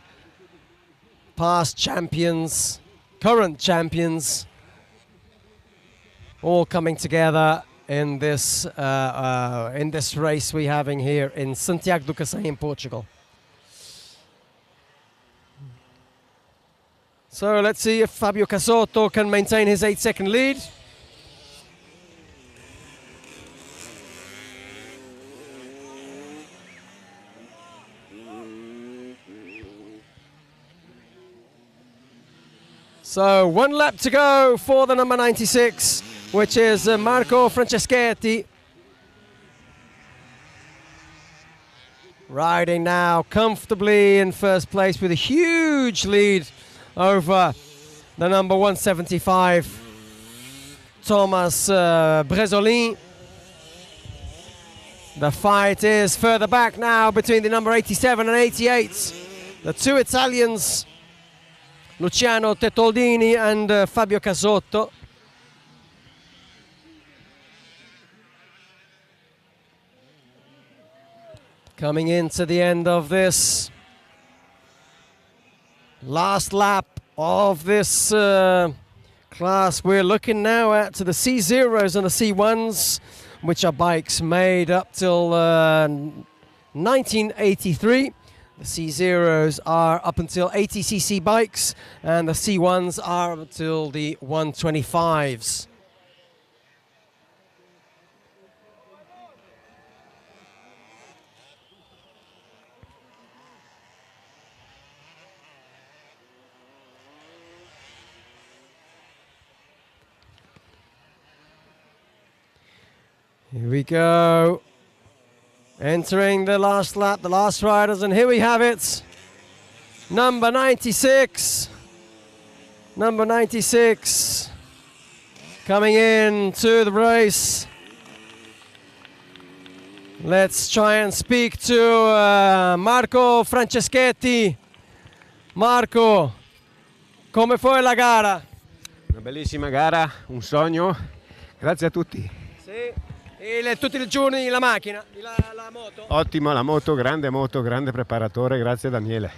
past champions, current champions, all coming together in this race we're having here in Santiago do Cacém in Portugal. So let's see if Fabio Casotto can maintain his 8-second lead. So 1 lap to go for the number 96, which is Marco Franceschetti. Riding now comfortably in first place with a huge lead over the number 175, Thomas Bresolin. The fight is further back now between the number 87 and 88. The two Italians, Luciano Tettoldini and Fabio Casotto. Coming into the end of this last lap of this class, we're looking now at the C0s and the C1s, which are bikes made up till 1983. The C0s are up until 80cc bikes, and the C1s are up until the 125s. Here we go. Entering the last lap, the last riders, and here we have it. Number 96. Number 96 coming in to the race. Let's try and speak to Marco Franceschetti. Marco, come foi la gara? Una bellissima gara, un sogno, grazie a tutti. Sì. Tutti i giorni la macchina, la moto? Ottima la moto, grande preparatore, grazie Daniele.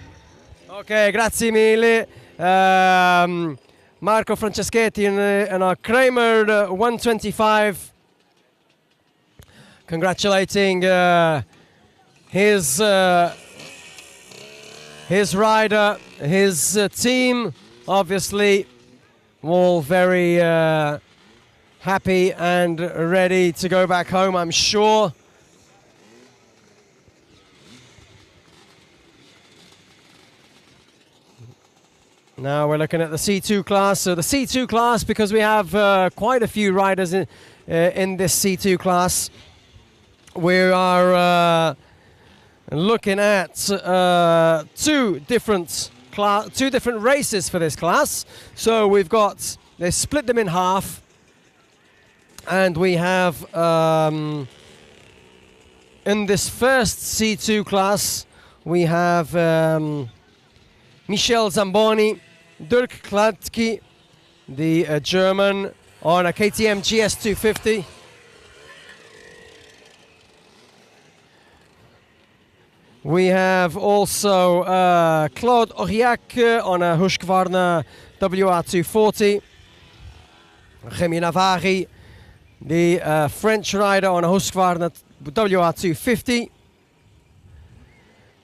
Ok, grazie mille. Marco Franceschetti in a Kramer 125. Congratulating his rider, his team, obviously all very happy and ready to go back home, I'm sure. Now we're looking at the C2 class. So the C2 class, because we have quite a few riders in this C2 class, we are looking at two different races for this class. So they split them in half, and we have in this first C2 class we have Michel Zamboni, Dirk Kladky, the German, on a KTM GS250. We have also Claude Aurillac on a Husqvarna WR240. Remy Navari, the French rider, on a Husqvarna WR250.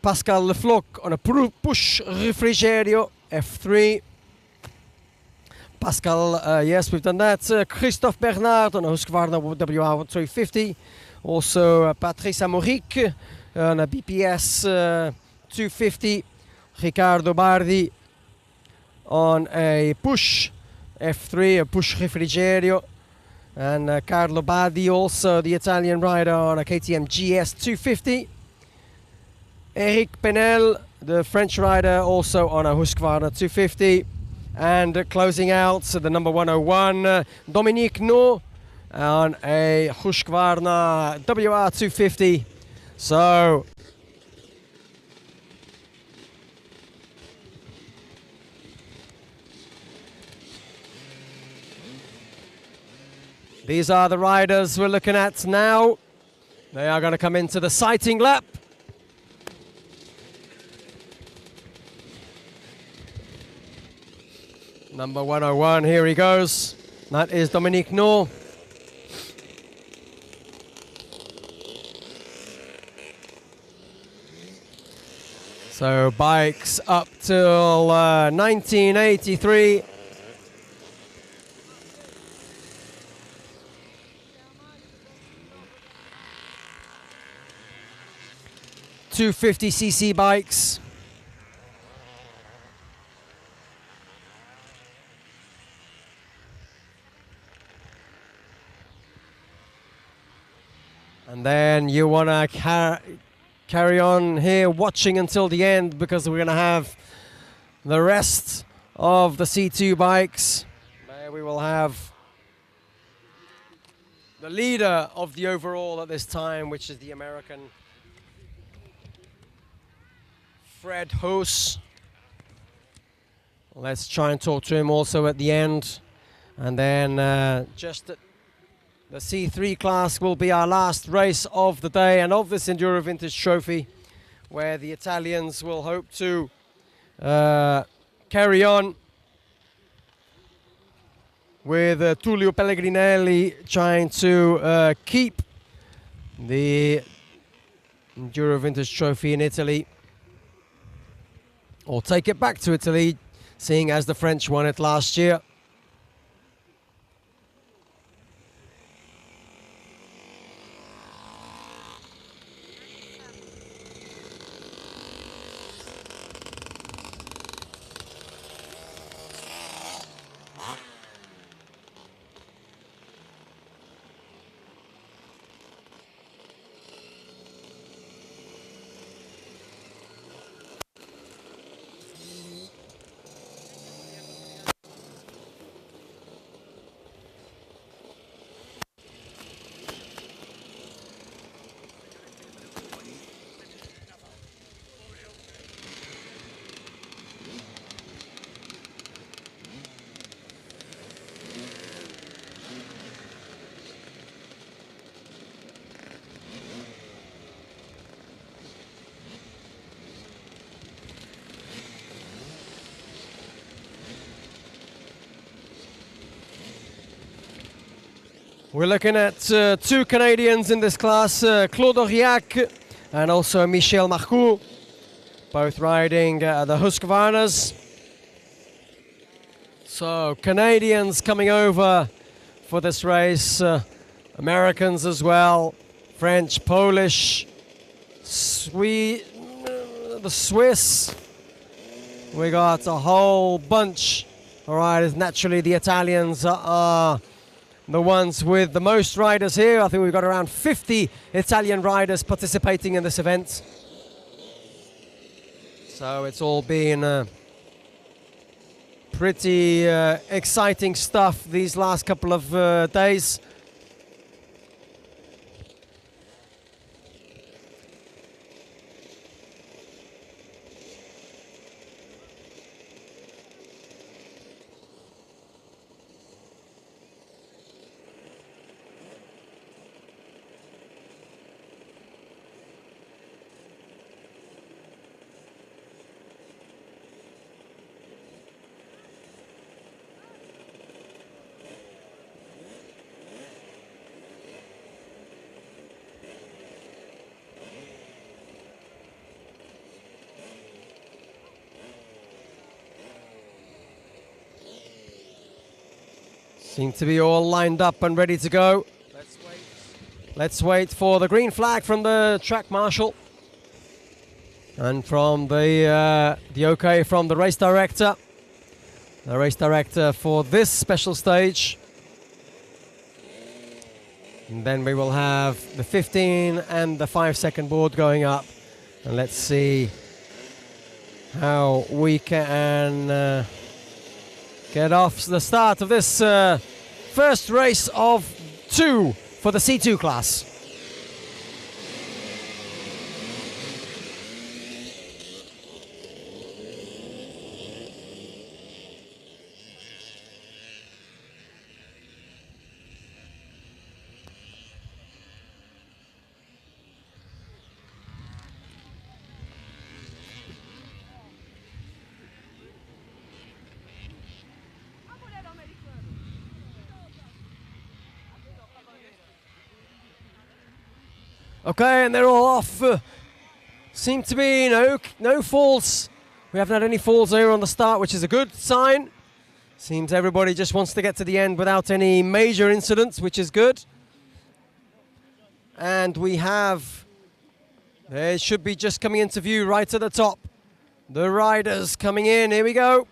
Pascal Lefloc on a Push Refrigerio F3. Pascal, yes, we've done that. Christophe Bernard on a Husqvarna WR350. Also Patrice Amoric on a BPS 250. Riccardo Bardi on a Push F3, a Push Refrigerio. And Carlo Badi, also the Italian rider, on a KTM GS 250. Eric Penel, the French rider, also on a Husqvarna 250. And closing out, the number 101, Dominique No on a Husqvarna WR250. So these are the riders we're looking at now. They are going to come into the sighting lap. Number 101, here he goes. That is Dominique No. So bikes up till 1983. .250cc bikes. And then you want to carry on here watching until the end, because we're going to have the rest of the C2 bikes. There we will have the leader of the overall at this time, which is the American Fred Hoos. Let's try and talk to him also at the end. And then just the C3 class will be our last race of the day and of this Enduro Vintage Trophy, where the Italians will hope to carry on with Tullio Pellegrinelli trying to keep the Enduro Vintage Trophy in Italy, or take it back to Italy, seeing as the French won it last year. We're looking at two Canadians in this class, Claude Aurillac and also Michel Marcoux, both riding the Husqvarnas. So Canadians coming over for this race, Americans as well, French, Polish, the Swiss. We got a whole bunch. All right, naturally the Italians are the ones with the most riders here. I think we've got around 50 Italian riders participating in this event. So it's all been pretty exciting stuff these last couple of days. Seem to be all lined up and ready to go. Let's wait for the green flag from the track marshal and from the OK from the race director. The race director for this special stage. And then we will have the 15 and the 5-second board going up. And let's see how we can get off the start of this first race of 2 for the C2 class. Okay, and they're all off. Seem to be no falls. We haven't had any falls here on the start, which is a good sign. Seems everybody just wants to get to the end without any major incidents, which is good. And we have, they should be just coming into view right at the top. The riders coming in, here we go.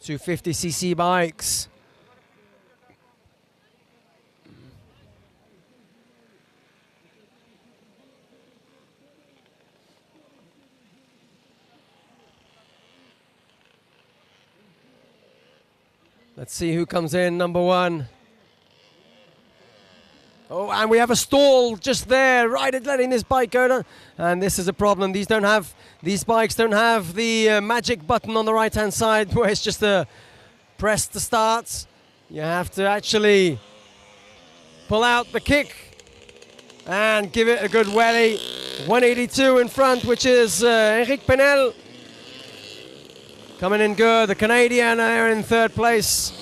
250cc bikes. Let's see who comes in, number 1. Oh, and we have a stall just there, right at letting this bike go down. And this is a problem. These bikes don't have the magic button on the right-hand side where it's just a press to start. You have to actually pull out the kick and give it a good welly. 182 in front, which is Enric Penel. Coming in good, the Canadian are in 3rd place.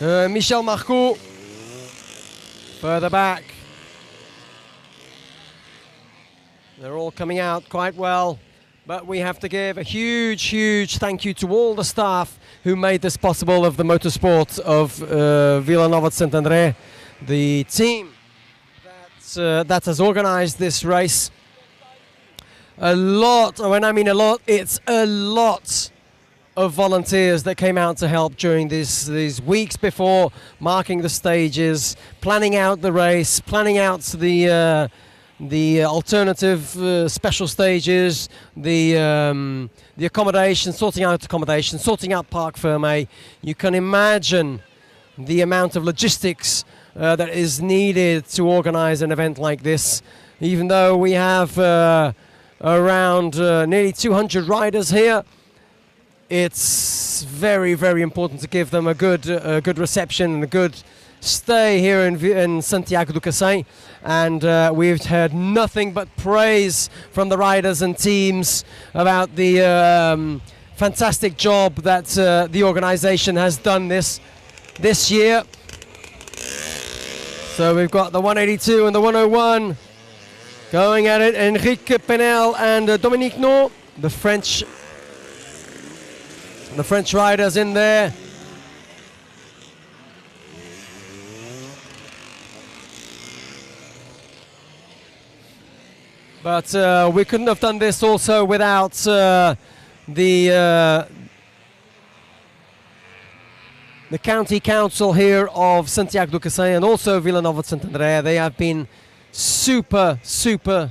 Michel Marcoux further back. They're all coming out quite well, but we have to give a huge, huge thank you to all the staff who made this possible of the motorsport of Villeneuve-Saint-André, the team that has organized this race. A lot, when I mean a lot, it's a lot of volunteers that came out to help during these weeks before marking the stages, planning out the race, planning out the alternative special stages, the accommodation, sorting out Parc Fermé. You can imagine the amount of logistics that is needed to organize an event like this, even though we have around nearly 200 riders here. It's very, very important to give them a good reception and a good stay here in Santiago do Cacém. And we've heard nothing but praise from the riders and teams about the fantastic job that the organization has done this. this year. So we've got the 182 and the 101 going at it. Enrique Penel and Dominique No, the French riders in there. But we couldn't have done this also without the county council here of Santiago do Cacém and also Villanova de Santander. They have been super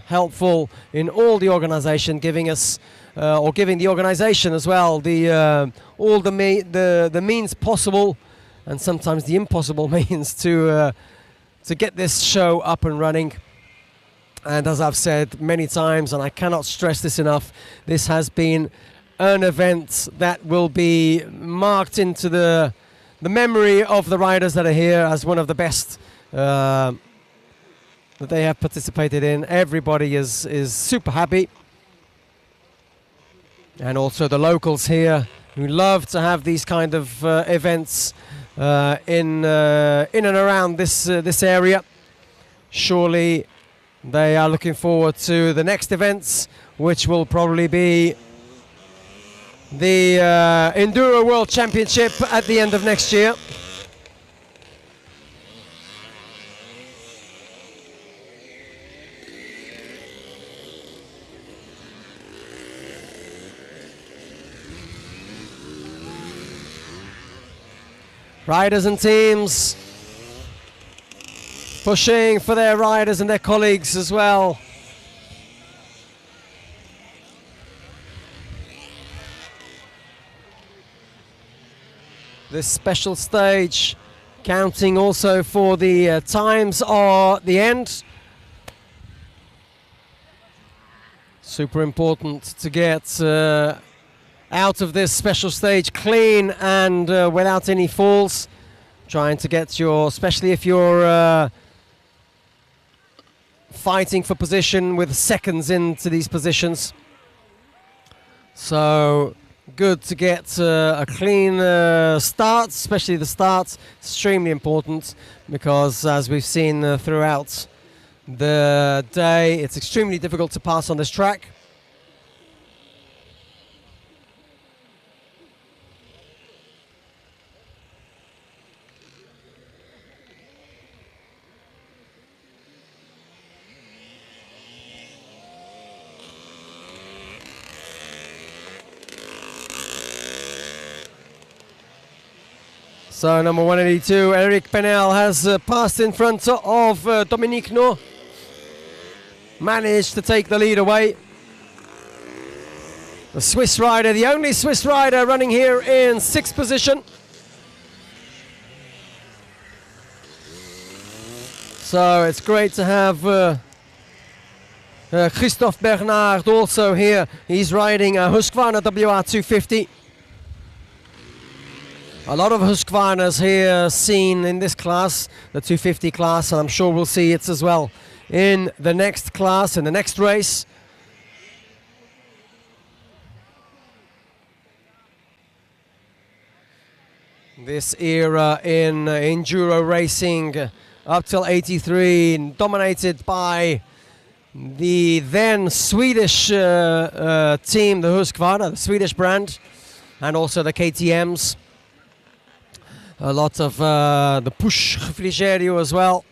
helpful in all the organisation, giving us or giving the organisation as well the all the means possible and sometimes the impossible means to get this show up and running. And as I've said many times, and I cannot stress this enough, this has been an event that will be marked into the memory of the riders that are here as one of the best that they have participated in. Everybody is super happy. And also the locals here who love to have these kind of events in and around this area. Surely they are looking forward to the next events, which will probably be the Enduro World Championship at the end of next year. Riders and teams pushing for their riders and their colleagues as well. This special stage counting also for the times at the end. Super important to get out of this special stage clean and without any falls. Trying to get especially if you're fighting for position with seconds into these positions. So good to get a clean start, especially the start. Extremely important because as we've seen throughout the day, it's extremely difficult to pass on this track. So number 182, Eric Penel has passed in front of Dominique No. Managed to take the lead away. The Swiss rider, the only Swiss rider running here in 6th position. So it's great to have Christophe Bernard also here. He's riding a Husqvarna WR250. A lot of Husqvarnas here seen in this class, the 250 class, and I'm sure we'll see it as well in the next class, in the next race. This era in enduro racing up till 83, dominated by the then Swedish team, the Husqvarna, the Swedish brand, and also the KTMs. A lot of the Push Refrigerio as well.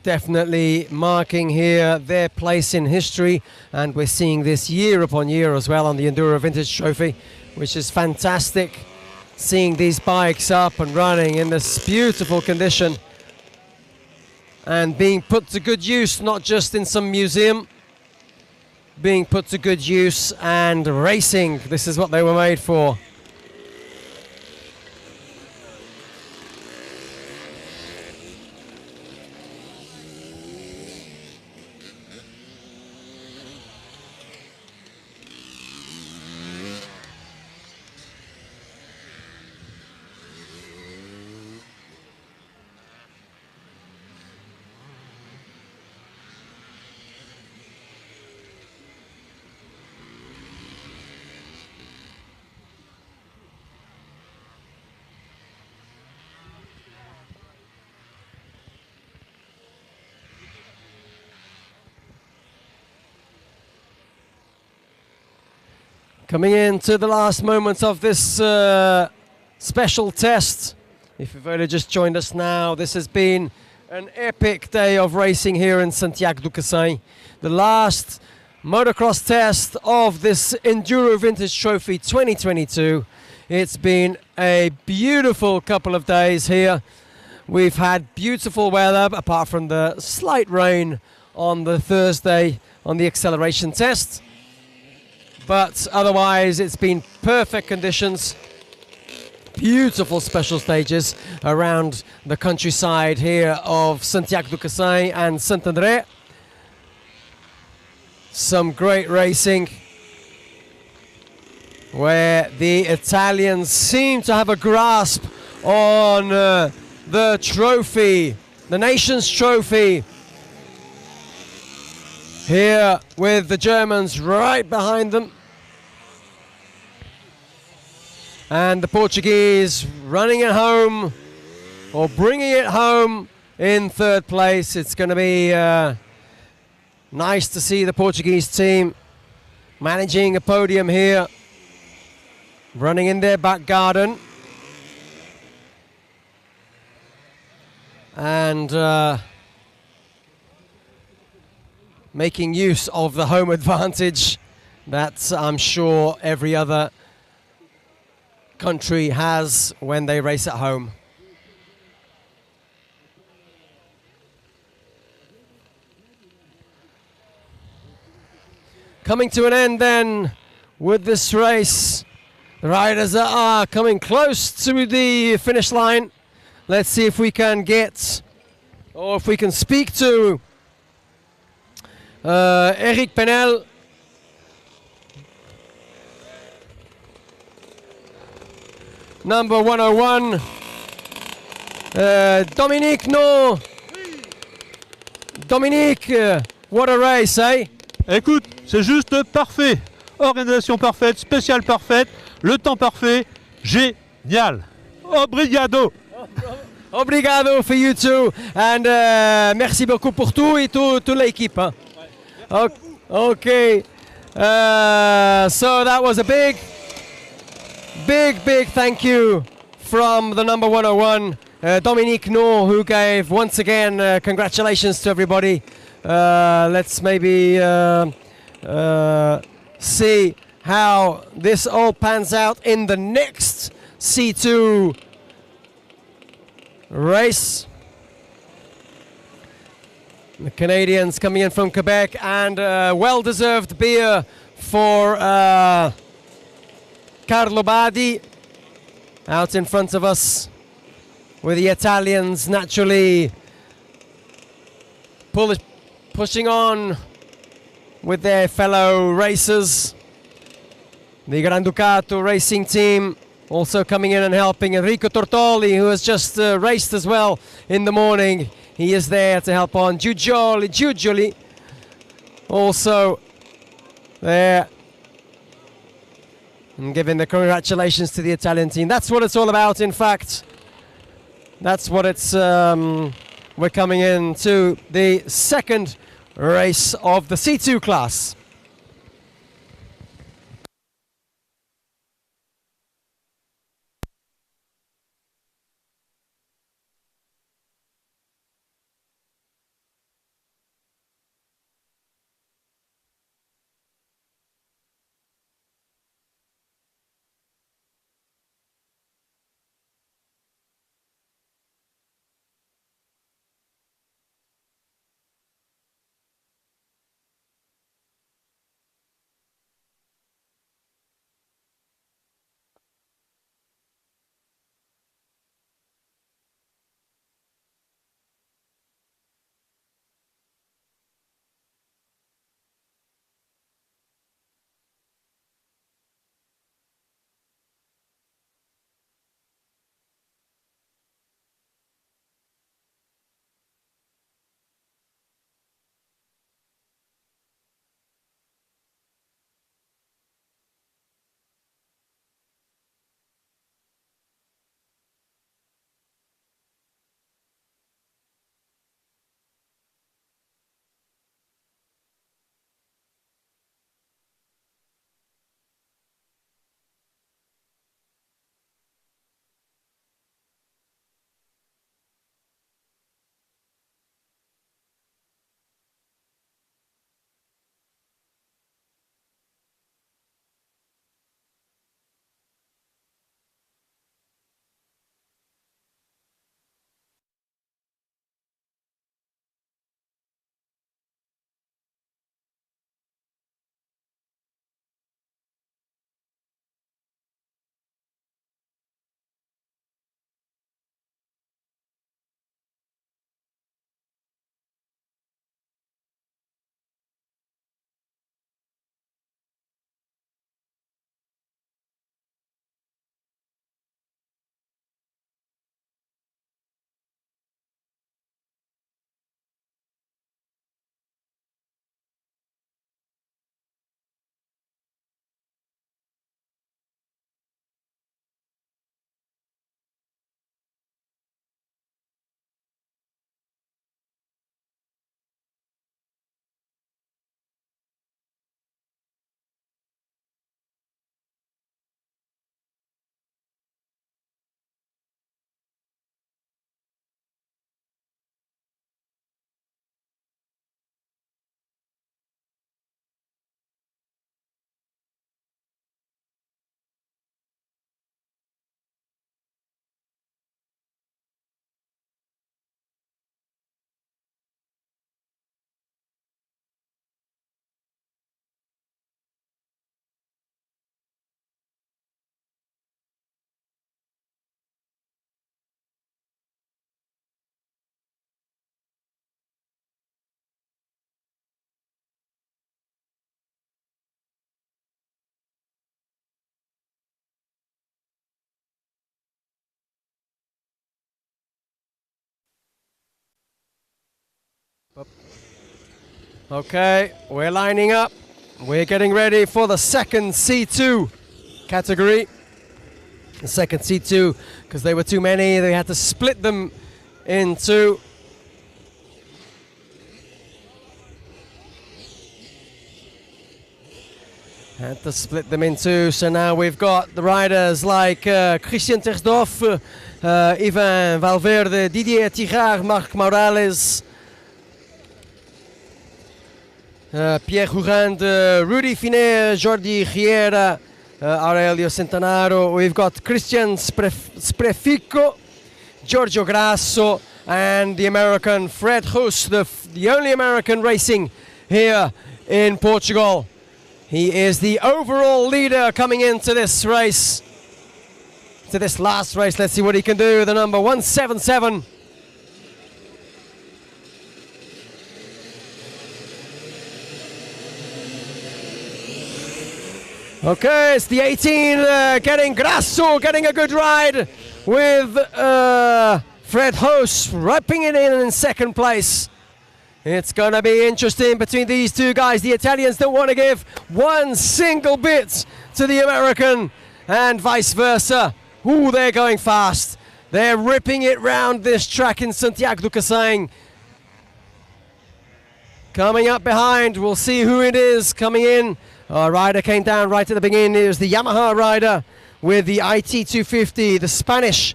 Definitely marking here their place in history, and we're seeing this year upon year as well on the Enduro Vintage Trophy, which is fantastic. Seeing these bikes up and running in this beautiful condition and being put to good use, not just in some museum, being put to good use and racing. This is what they were made for. Coming into the last moments of this special test. If you've only just joined us now, this has been an epic day of racing here in Santiago do Cacém. The last motocross test of this Enduro Vintage Trophy 2022. It's been a beautiful couple of days here. We've had beautiful weather, apart from the slight rain on the Thursday on the acceleration test. But otherwise, it's been perfect conditions. Beautiful special stages around the countryside here of Santiago do Cacém and Santander. Some great racing where the Italians seem to have a grasp on the trophy, the nation's trophy. Here with the Germans right behind them. And the Portuguese running it home, or bringing it home in third place. It's going to be nice to see the Portuguese team managing a podium here, running in their back garden. And making use of the home advantage that I'm sure every other country has when they race at home. Coming to an end then with this race. The riders are coming close to the finish line. Let's see if we can get, or if we can speak to Eric Penel. Number 101, Dominique, no. Dominique, what a race, eh? Écoute, c'est juste parfait. Organisation parfaite, spéciale parfaite, le temps parfait, génial. Obrigado. Obrigado for you too, and merci beaucoup pour tout et toute l'équipe. Hein? Okay, so that was a big thank you from the number 101, Dominique No, who gave once again congratulations to everybody. Let's maybe see how this all pans out in the next C2 race. The Canadians coming in from Quebec, and well-deserved beer for Carlo Badi out in front of us, with the Italians naturally pushing on with their fellow racers. The Granducato racing team also coming in and helping. Enrico Tortoli, who has just raced as well in the morning, he is there to help on. Giugioli also there, and giving the congratulations to the Italian team. That's what it's all about, in fact. That's what it's, we're coming into the second race of the C2 class. Okay, we're lining up. We're getting ready for the second C2 category. The second C2, because they were too many, they had to split them into. Had to split them in two, so now we've got the riders like Christian Tersdorf, Ivan Valverde, Didier Tirard, Marc Morales, Pierre Hourand, Rudy Finet, Jordi Riera, Aurelio Centenaro. We've got Christian Sprefico, Giorgio Grasso, and the American Fred Hoos, the only American racing here in Portugal. He is the overall leader coming into this race, to this last race. Let's see what he can do. The number 177. Okay, it's the 18 getting Grasso, getting a good ride with Fred Hoos wrapping it in second place. It's going to be interesting between these two guys. The Italians don't want to give one single bit to the American and vice versa. Ooh, they're going fast. They're ripping it round this track in Santiago do Cacém. Coming up behind, we'll see who it is coming in. A rider came down right at the beginning. It was the Yamaha rider with the IT250, the Spanish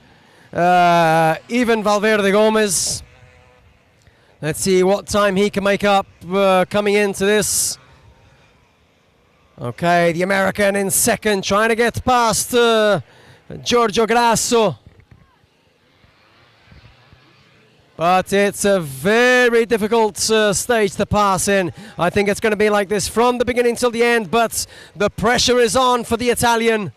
Ivan Valverde Gomez. Let's see what time he can make up coming into this. Okay, the American in second, trying to get past Giorgio Grasso. But it's a very difficult stage to pass in. I think it's going to be like this from the beginning till the end, but the pressure is on for the Italian.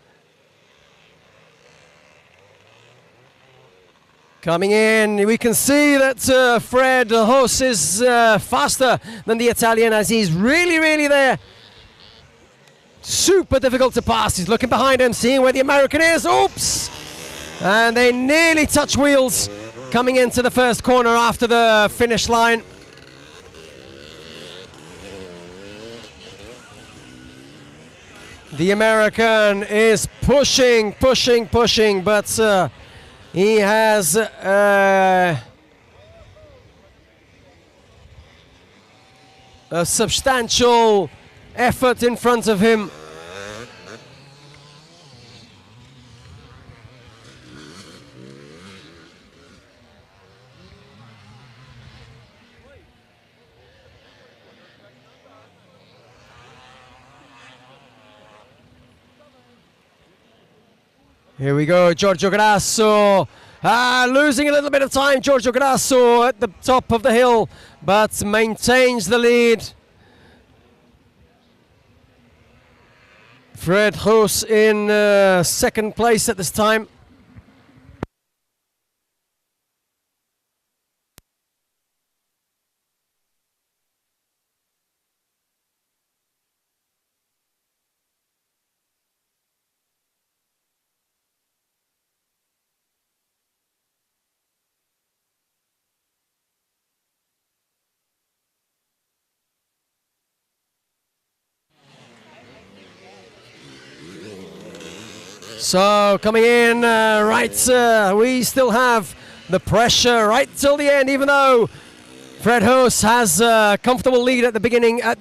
Coming in, we can see that Fred Hoos is faster than the Italian, as he's really there. Super difficult to pass. He's looking behind him, seeing where the American is. Oops! And they nearly touch wheels coming into the first corner after the finish line. The American is pushing, but he has a substantial effort in front of him. Here we go, Giorgio Grasso. Losing a little bit of time, Giorgio Grasso at the top of the hill, but maintains the lead. Fred Hoos in second place at this time. So coming in, we still have the pressure right till the end, even though Fred Hoos has a comfortable lead at the beginning at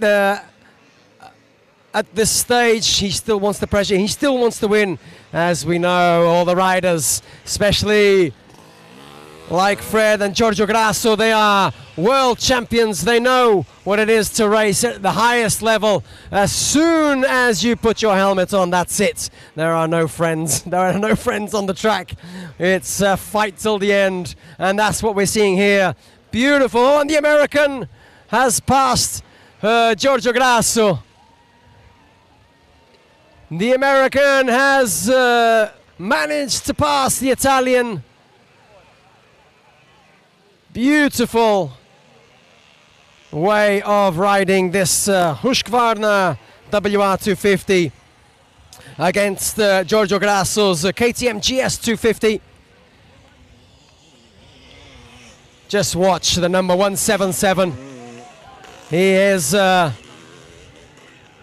this stage. He still wants the pressure, he still wants to win, as we know. All the riders, especially like Fred and Giorgio Grasso, they are world champions. They know what it is to race at the highest level. As soon as you put your helmet on, that's it. There are no friends. There are no friends on the track. It's a fight till the end, and that's what we're seeing here. Beautiful, and the American has passed Giorgio Grasso. The American has managed to pass the Italian. Beautiful way of riding this Husqvarna WR250 against Giorgio Grasso's KTM GS250. Just watch the number 177. He is the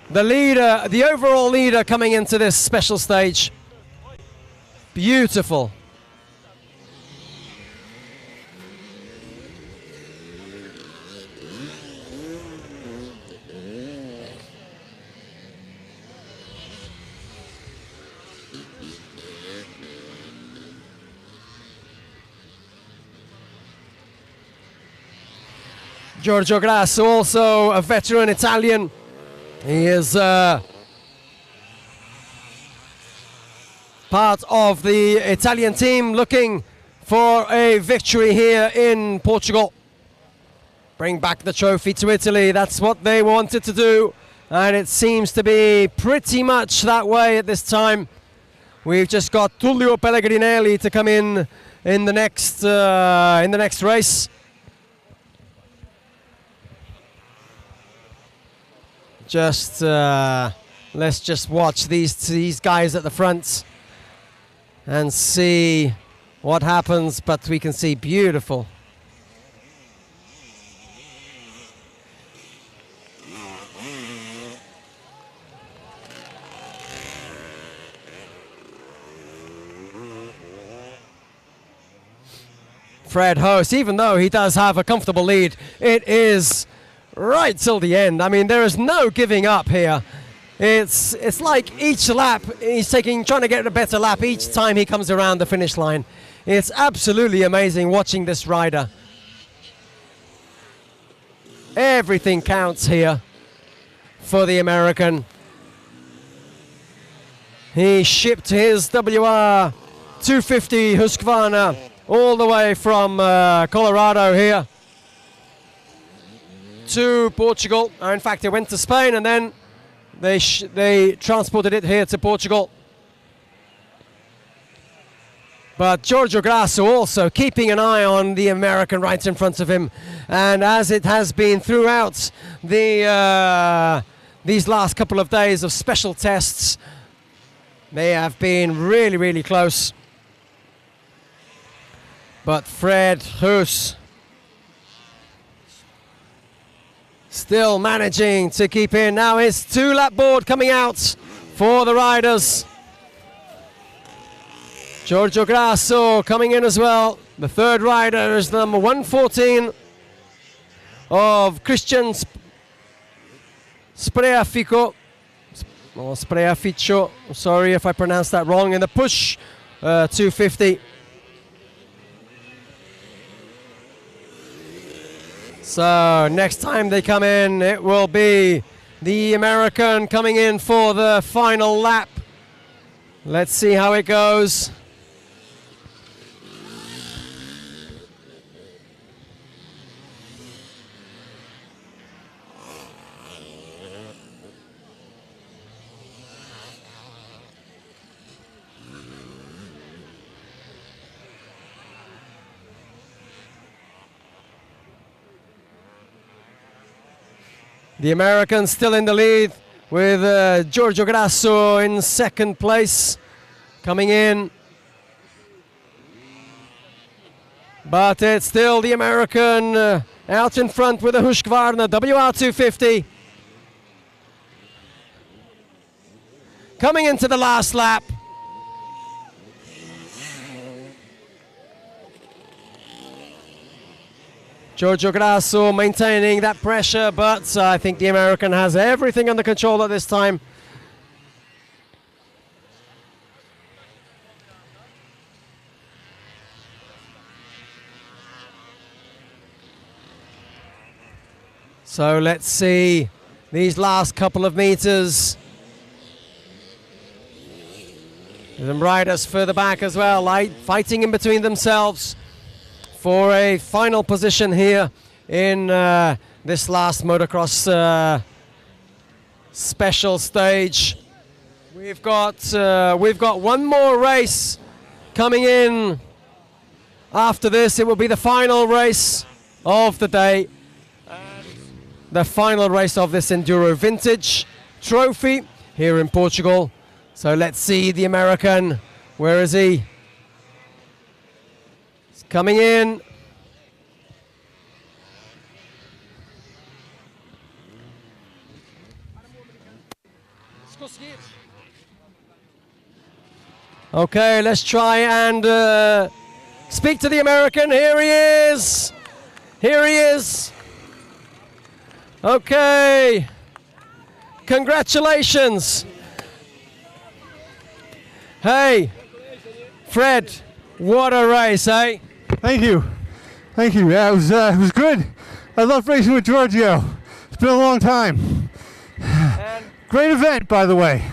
leader, the overall leader coming into this special stage. Beautiful. Giorgio Grasso, also a veteran Italian. He is part of the Italian team looking for a victory here in Portugal. Bring back the trophy to Italy. That's what they wanted to do, and it seems to be pretty much that way at this time. We've just got Tullio Pellegrinelli to come in the next race. Just let's just watch these guys at the front and see what happens, but we can see beautiful. Fred Host, even though he does have a comfortable lead, it is right till the end. I mean, there is no giving up here. It's like each lap he's trying to get a better lap each time he comes around the finish line. It's absolutely amazing watching this rider. Everything counts here for the American. He shipped his WR 250 Husqvarna all the way from Colorado here to Portugal. In fact, it went to Spain and then they transported it here to Portugal. But Giorgio Grasso also keeping an eye on the American right in front of him, and as it has been throughout the these last couple of days of special tests, they have been really, really close. But Fred Hoos still managing to keep in. Now his 2-lap board coming out for the riders. Giorgio Grasso coming in as well. The third rider is number 114 of Christian Spreafico. Or Spreaficio. Sorry if I pronounced that wrong. In the push 250. So next time they come in, it will be the American coming in for the final lap. Let's see how it goes. The Americans still in the lead with Giorgio Grasso in second place coming in. But it's still the American out in front with a Husqvarna WR250. Coming into the last lap. Giorgio Grasso maintaining that pressure, but I think the American has everything under control at this time. So let's see these last couple of meters. Some riders further back as well, fighting in between themselves for a final position here in this last motocross special stage. We've got one more race coming in. After this, it will be the final race of the day, the final race of this Enduro Vintage Trophy here in Portugal. So let's see the American. Where is he? Coming in. Okay, let's try and speak to the American. Here he is. Here he is. Okay. Congratulations. Hey, Fred, what a race, eh? Thank you. Thank you. Yeah, it was good. I love racing with Giorgio. It's been a long time. Great event, by the way.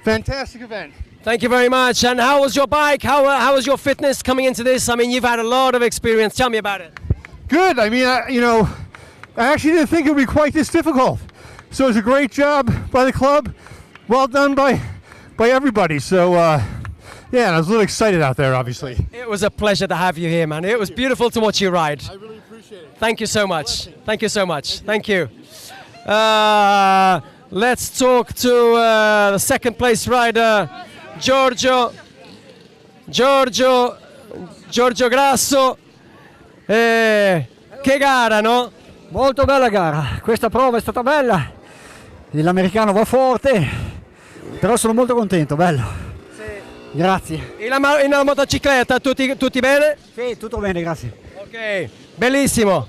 Fantastic event. Thank you very much. And how was your bike? How was your fitness coming into this? I mean, you've had a lot of experience. Tell me about it. Good. I mean, I actually didn't think it would be quite this difficult. So it was a great job by the club. Well done by everybody. So, yeah, I was a little excited out there, obviously. It was a pleasure to have you here, man. It was beautiful to watch you ride. I really appreciate it. Thank you so much. Thank you so much. Thank you. Let's talk to the second place rider, Giorgio Grasso. Che gara, no? Molto bella gara, questa prova è stata bella, l'americano va forte, però sono molto contento, bello. Sì. Grazie. E la motocicletta, tutti bene? Sì, tutto bene, grazie. Ok, bellissimo.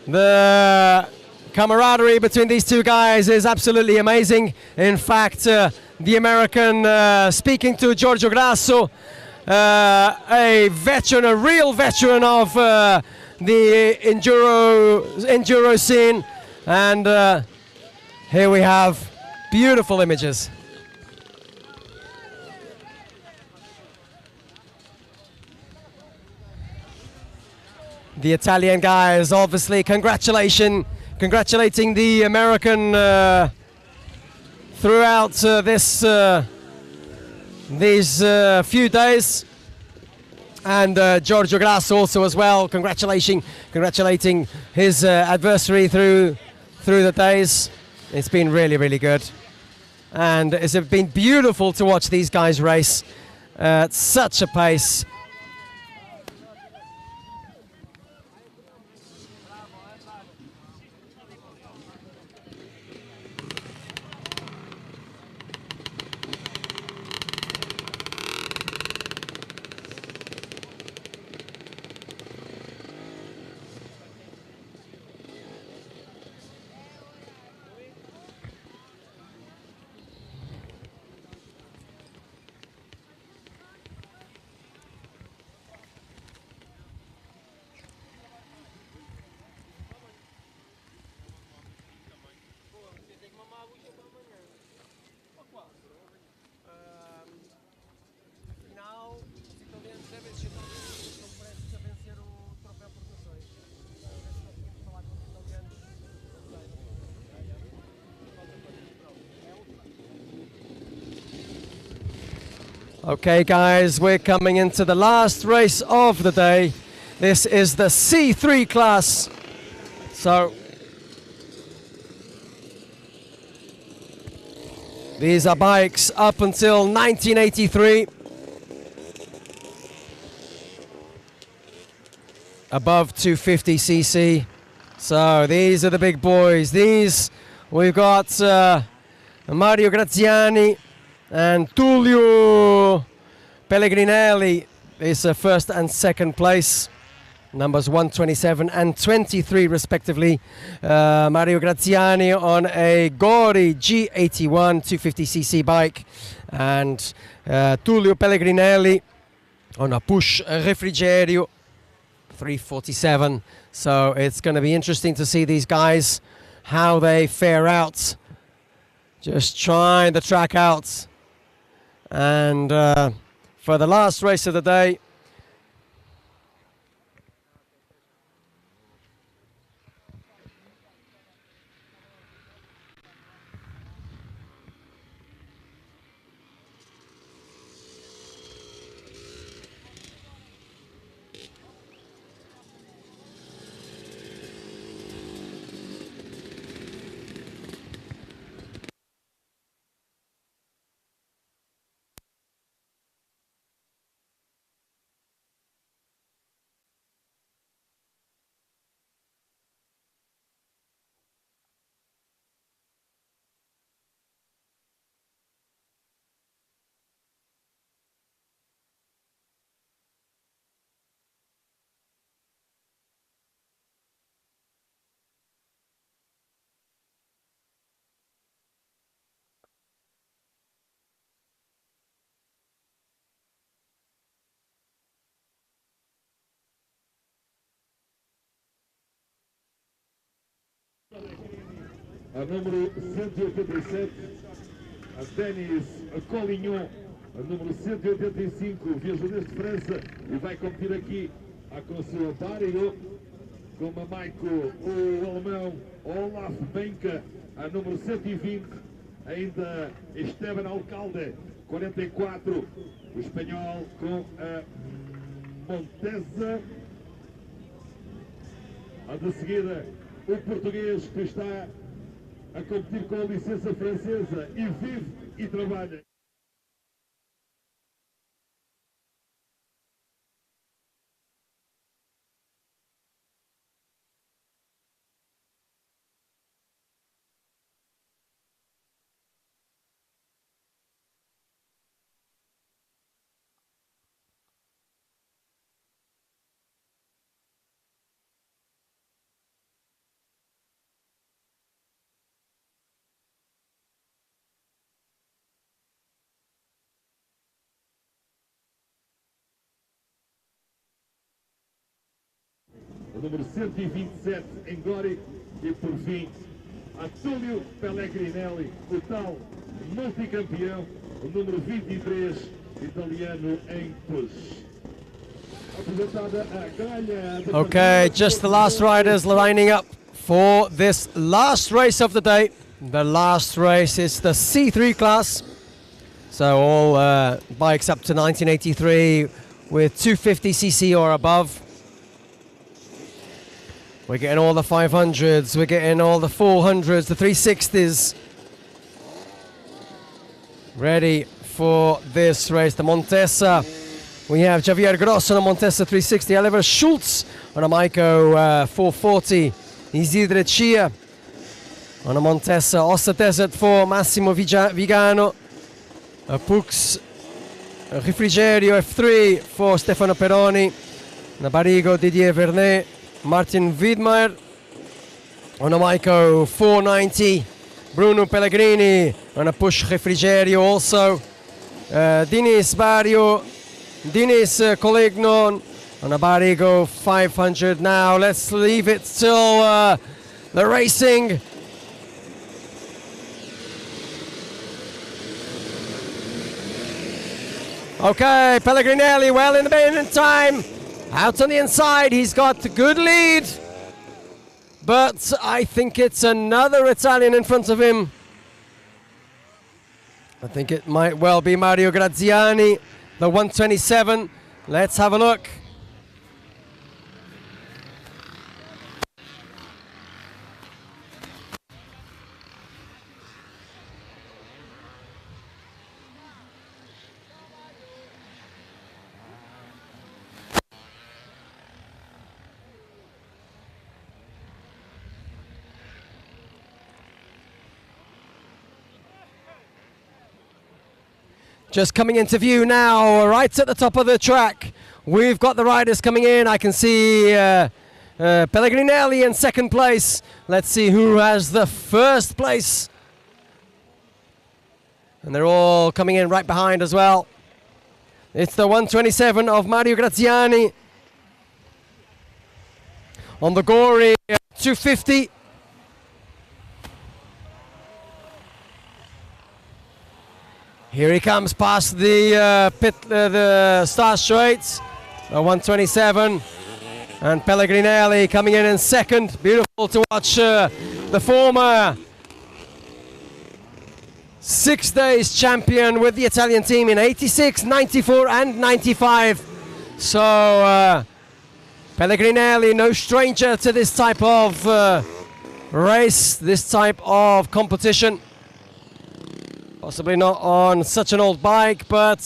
The camaraderie between these two guys is absolutely amazing. In fact, the American speaking to Giorgio Grasso, a veteran, a real veteran of the enduro scene, and here we have beautiful images. The Italian guys obviously congratulating the American throughout these few days, and Giorgio Grasso also as well congratulating his adversary through the days. It's been really good, and it's been beautiful to watch these guys race at such a pace. Okay guys, we're coming into the last race of the day. This is the C3 class. So these are bikes up until 1983. Above 250cc. So these are the big boys. We've got Mario Graziani and Tullio Pellegrinelli is first and second place, numbers 127 and 23 respectively. Mario Graziani on a Gori G81 250cc bike, and Tullio Pellegrinelli on a Push Refrigerio 347. So it's going to be interesting to see these guys, how they fare out, just trying the track out. And for the last race of the day, a número 187, a Denis Collignon, a número 185, viajadores de França, e vai competir aqui com o seu Barigo, com a Maico, o alemão Olaf Benka, a número 120, ainda Esteban Alcalde, 44, o espanhol com a Montesa. A de seguida, o português que está a competir com a licença francesa e vive e trabalha. O número 127 em Gori e por fim Atúlio Pellegrinelli, o tal multicampeão, o número 23 italiano em Push. Okay, just the last riders lining up for this last race of the day. The last race is the C3 class. So all bikes up to 1983 with 250cc or above. We're getting all the 500s, we're getting all the 400s, the 360s. Ready for this race. The Montesa, we have Javier Grosso on a Montesa 360, Oliver Schultz on a Maiko 440, Isidre Chia on a Montesa Ossa Desert for Massimo Vigano, a Pux Refrigerio F3 for Stefano Peroni, Nabarigo Didier Vernet, Martin Wiedmeier on a Maiko 490, Bruno Pellegrini on a Push Refrigerio also, Dinis Collignon on a Barigo 500. Now let's leave it till the racing. Okay, Pellegrinelli well in the time. Out on the inside, he's got a good lead. But I think it's another Italian in front of him. I think it might well be Mario Graziani, the 127. Let's have a look. Just coming into view now, right at the top of the track. We've got the riders coming in. I can see Pellegrinelli in second place. Let's see who has the first place. And they're all coming in right behind as well. It's the 127 of Mario Graziani. On the Gori 250. Here he comes past the start straight, 127, and Pellegrinelli coming in second. Beautiful to watch the former 6 days champion with the Italian team in 86, 94 and 95. So Pellegrinelli, no stranger to this type of race, this type of competition. Possibly not on such an old bike, but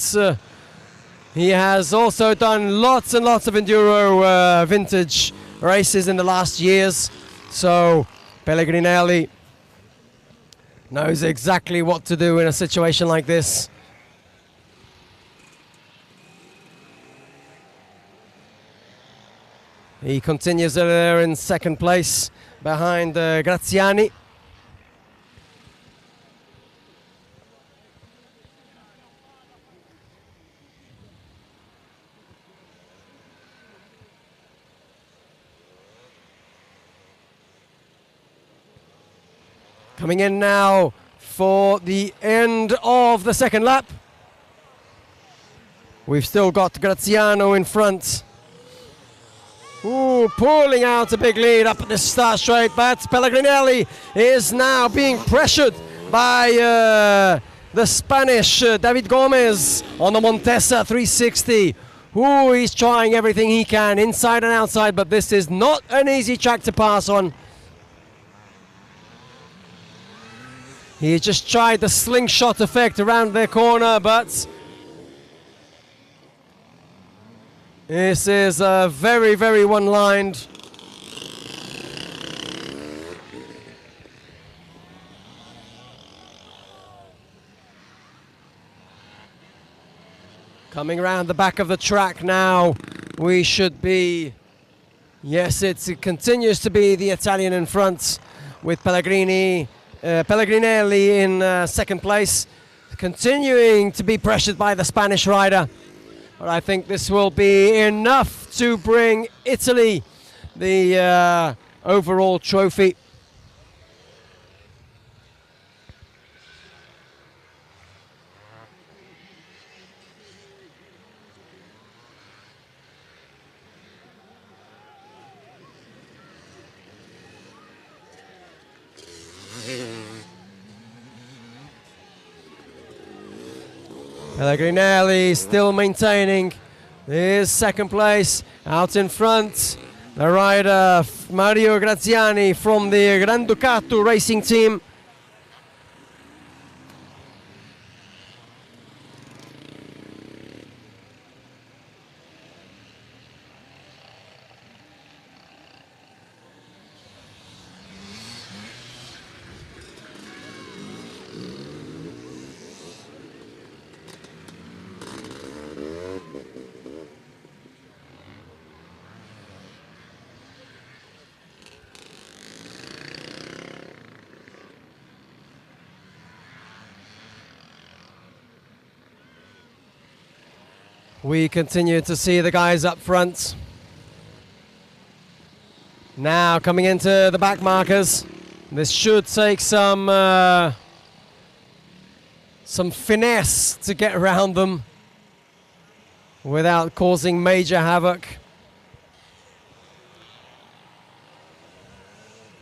he has also done lots and lots of enduro vintage races in the last years. So Pellegrinelli knows exactly what to do in a situation like this. He continues there in second place behind Graziani. Coming in now for the end of the second lap. We've still got Graziano in front. Ooh, pulling out a big lead up at the start straight, but Pellegrinelli is now being pressured by the Spanish David Gomez on the Montesa 360. Ooh, he's trying everything he can, inside and outside, but this is not an easy track to pass on. He just tried the slingshot effect around the corner, but this is very, very one-lined. Coming around the back of the track now, we should be, yes, it continues to be the Italian in front with Pellegrinelli in second place, continuing to be pressured by the Spanish rider. But I think this will be enough to bring Italy the overall trophy. Pellegrinelli still maintaining his second place. Out in front, the rider Mario Graziani from the Granducato racing team. We continue to see the guys up front. Now coming into the back markers. This should take some finesse to get around them without causing major havoc.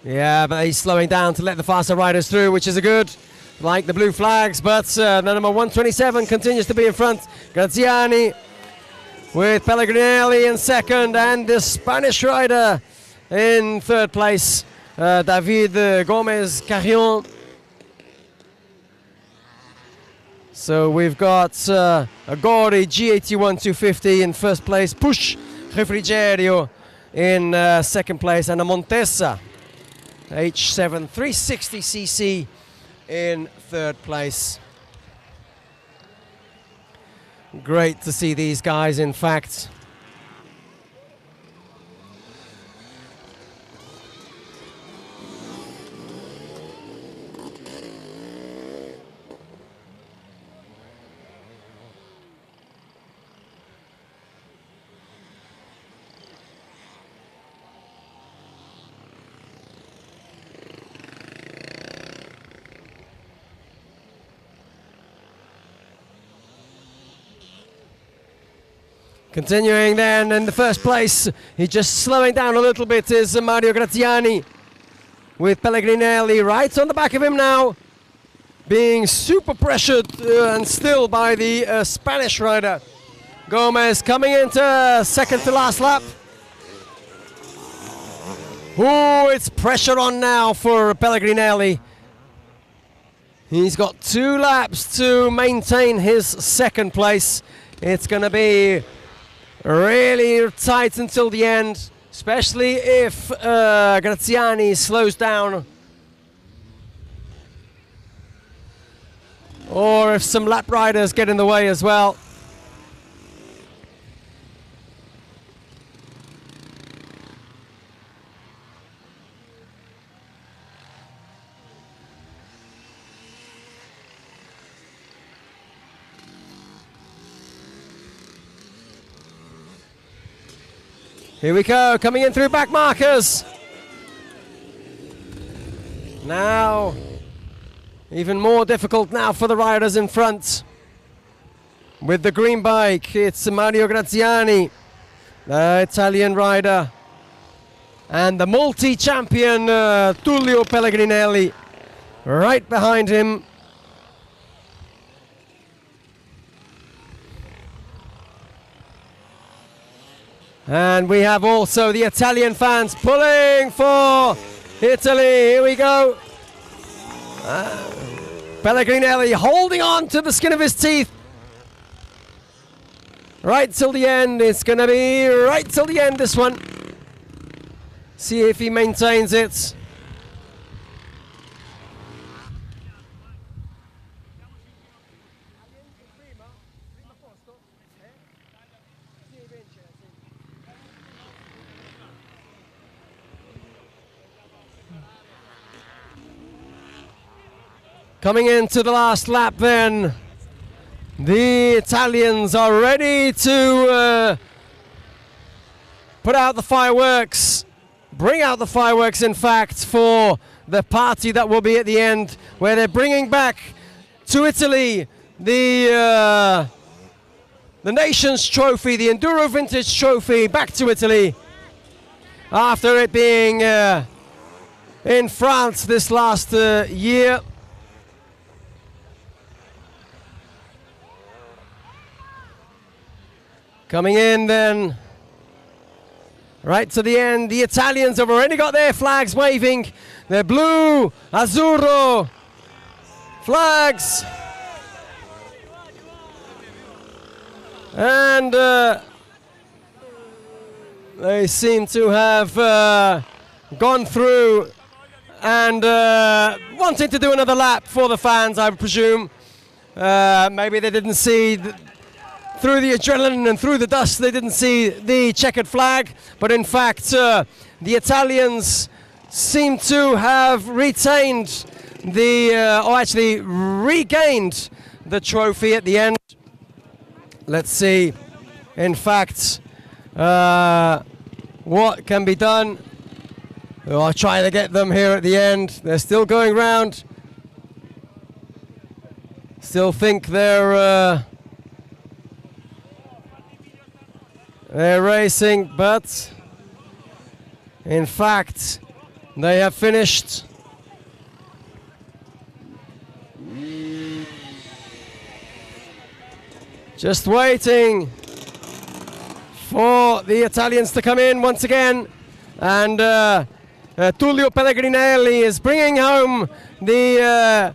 Yeah, but he's slowing down to let the faster riders through, which is a good, like the blue flags, but the number 127 continues to be in front. Graziani with Pellegrinelli in second, and the Spanish rider in third place, David Gomez Carrion. So we've got Agori G81 250 in first place, Push Refrigerio in second place, and a Montesa H7 360cc in third place. Great to see these guys, in fact. Continuing then in the first place, he's just slowing down a little bit, is Mario Graziani with Pellegrinelli right on the back of him now, being super pressured and still by the Spanish rider. Gomez coming into second to last lap. Ooh, it's pressure on now for Pellegrinelli. He's got 2 laps to maintain his second place. It's going to be really tight until the end, especially if Graziani slows down, or if some lap riders get in the way as well. Here we go, coming in through back markers. Now Even more difficult now for the riders in front. With the green bike, it's Mario Graziani, the Italian rider, and the multi-champion Tullio Pellegrinelli right behind him. And we have also the Italian fans pulling for Italy. Here we go. Pellegrinelli holding on to the skin of his teeth. Right till the end. It's going to be right till the end, this one. See if he maintains it. Coming into the last lap then, the Italians are ready to put out the fireworks, bring out the fireworks in fact, for the party that will be at the end, where they're bringing back to Italy the Nations Trophy, the Enduro Vintage Trophy, back to Italy after it being in France this last year. Coming in then, right to the end, the Italians have already got their flags waving, their blue, azzurro flags. And they seem to have gone through and wanting to do another lap for the fans, I presume. Maybe they didn't see through the adrenaline and through the dust, they didn't see the checkered flag, but in fact the Italians seem to have retained or actually regained the trophy at the end. Let's see, in fact, what can be done. I'll try to get them here at the end. They're still going round. Still think they're racing, but in fact they have finished. Just waiting for the Italians to come in once again, and Tullio Pellegrinelli is bringing home the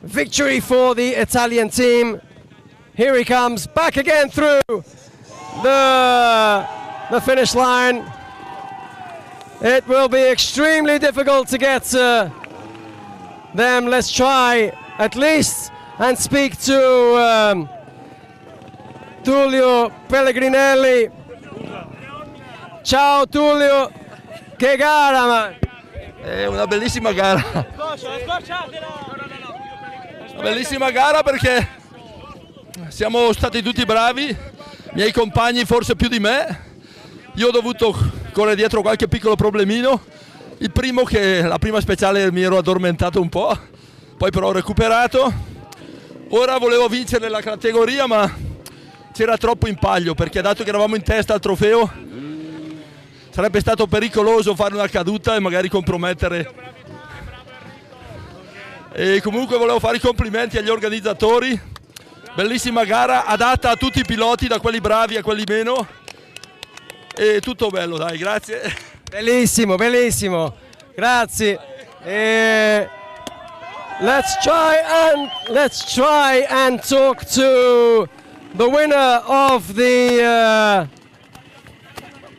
victory for the Italian team. Here he comes back again through the finish line. It will be extremely difficult to get them. Let's try at least and speak to Tullio Pellegrinelli. Ciao Tullio, che gara, man. È una bellissima gara. Una bellissima gara perché siamo stati tutti bravi, miei compagni forse più di me. Io ho dovuto correre dietro qualche piccolo problemino. Il primo, che la prima speciale mi ero addormentato un po', poi però ho recuperato. Ora volevo vincere la categoria, ma c'era troppo impaglio, perché dato che eravamo in testa al trofeo sarebbe stato pericoloso fare una caduta e magari compromettere. E comunque volevo fare i complimenti agli organizzatori. Bellissima gara, adatta a tutti i piloti, da quelli bravi a quelli meno. E tutto bello, dai, grazie. Bellissimo, bellissimo, grazie. Let's try and talk to the winner of the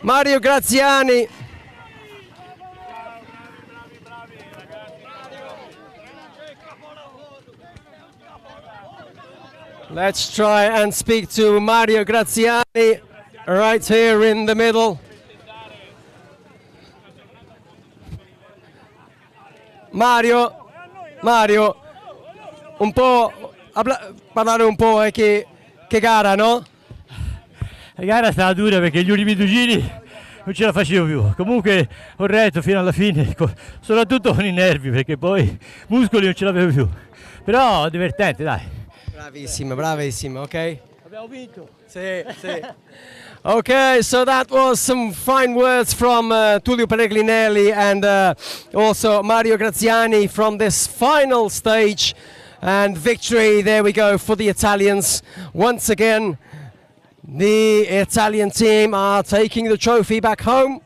Mario Graziani. Let's try and speak to Mario Graziani right here in the middle. Mario, un po', parlare un po', che gara, no? La gara è stata dura perché gli ultimi due giri non ce la facevo più. Comunque ho retto fino alla fine, soprattutto con i nervi, perché poi muscoli non ce l'avevo più. Però divertente, dai. Bravissimo, bravissimo, ok? Abbiamo vinto. Sì, sì. Okay, so that was some fine words from Tullio Pellegrinelli and also Mario Graziani from this final stage. And victory, there we go, for the Italians. Once again, the Italian team are taking the trophy back home.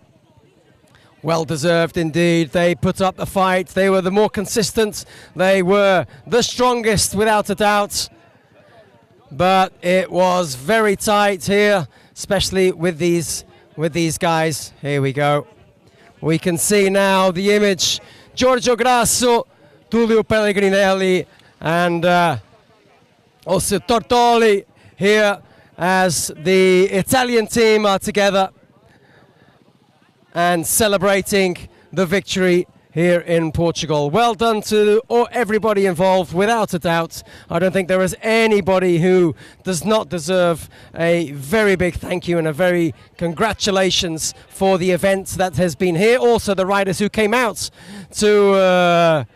Well deserved indeed. They put up the fight. They were the more consistent. They were the strongest without a doubt. But it was very tight here, especially with these guys. Here we go. We can see now the image. Giorgio Grasso, Tullio Pellegrinelli, and also Tortoli here as the Italian team are together and celebrating the victory here in Portugal. Well done to everybody involved, without a doubt. I don't think there is anybody who does not deserve a very big thank you and a very congratulations for the event that has been here. Also the riders who came out to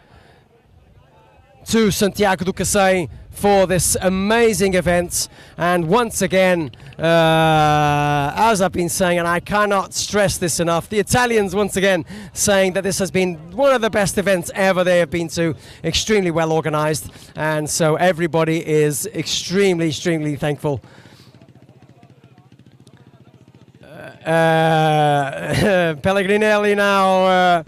Santiago do Cacém for this amazing event. And once again, as I've been saying, and I cannot stress this enough, the Italians once again saying that this has been one of the best events ever they have been to, extremely well organized, and so everybody is extremely thankful. Pellegrinelli now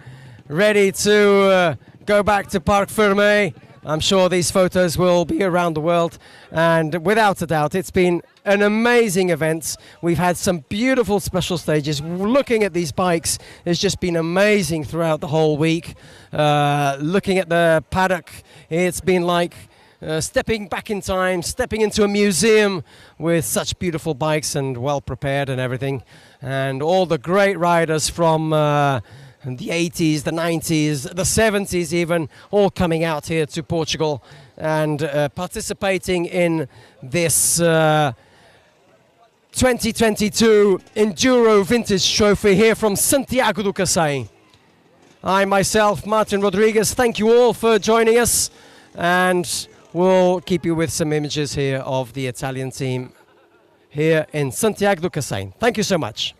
ready to go back to Parc Fermé. I'm sure these photos will be around the world, and without a doubt it's been an amazing event. We've had some beautiful special stages. Looking at these bikes has just been amazing throughout the whole week. Looking at the paddock, it's been like stepping back in time, stepping into a museum with such beautiful bikes and well prepared and everything, and all the great riders from the 80s, the 90s, the 70s even, all coming out here to Portugal and participating in this 2022 Enduro Vintage Trophy here from Santiago do Cacém. I myself, Martin Rodriguez, thank you all for joining us, and we'll keep you with some images here of the Italian team here in Santiago do Cacém. Thank you so much.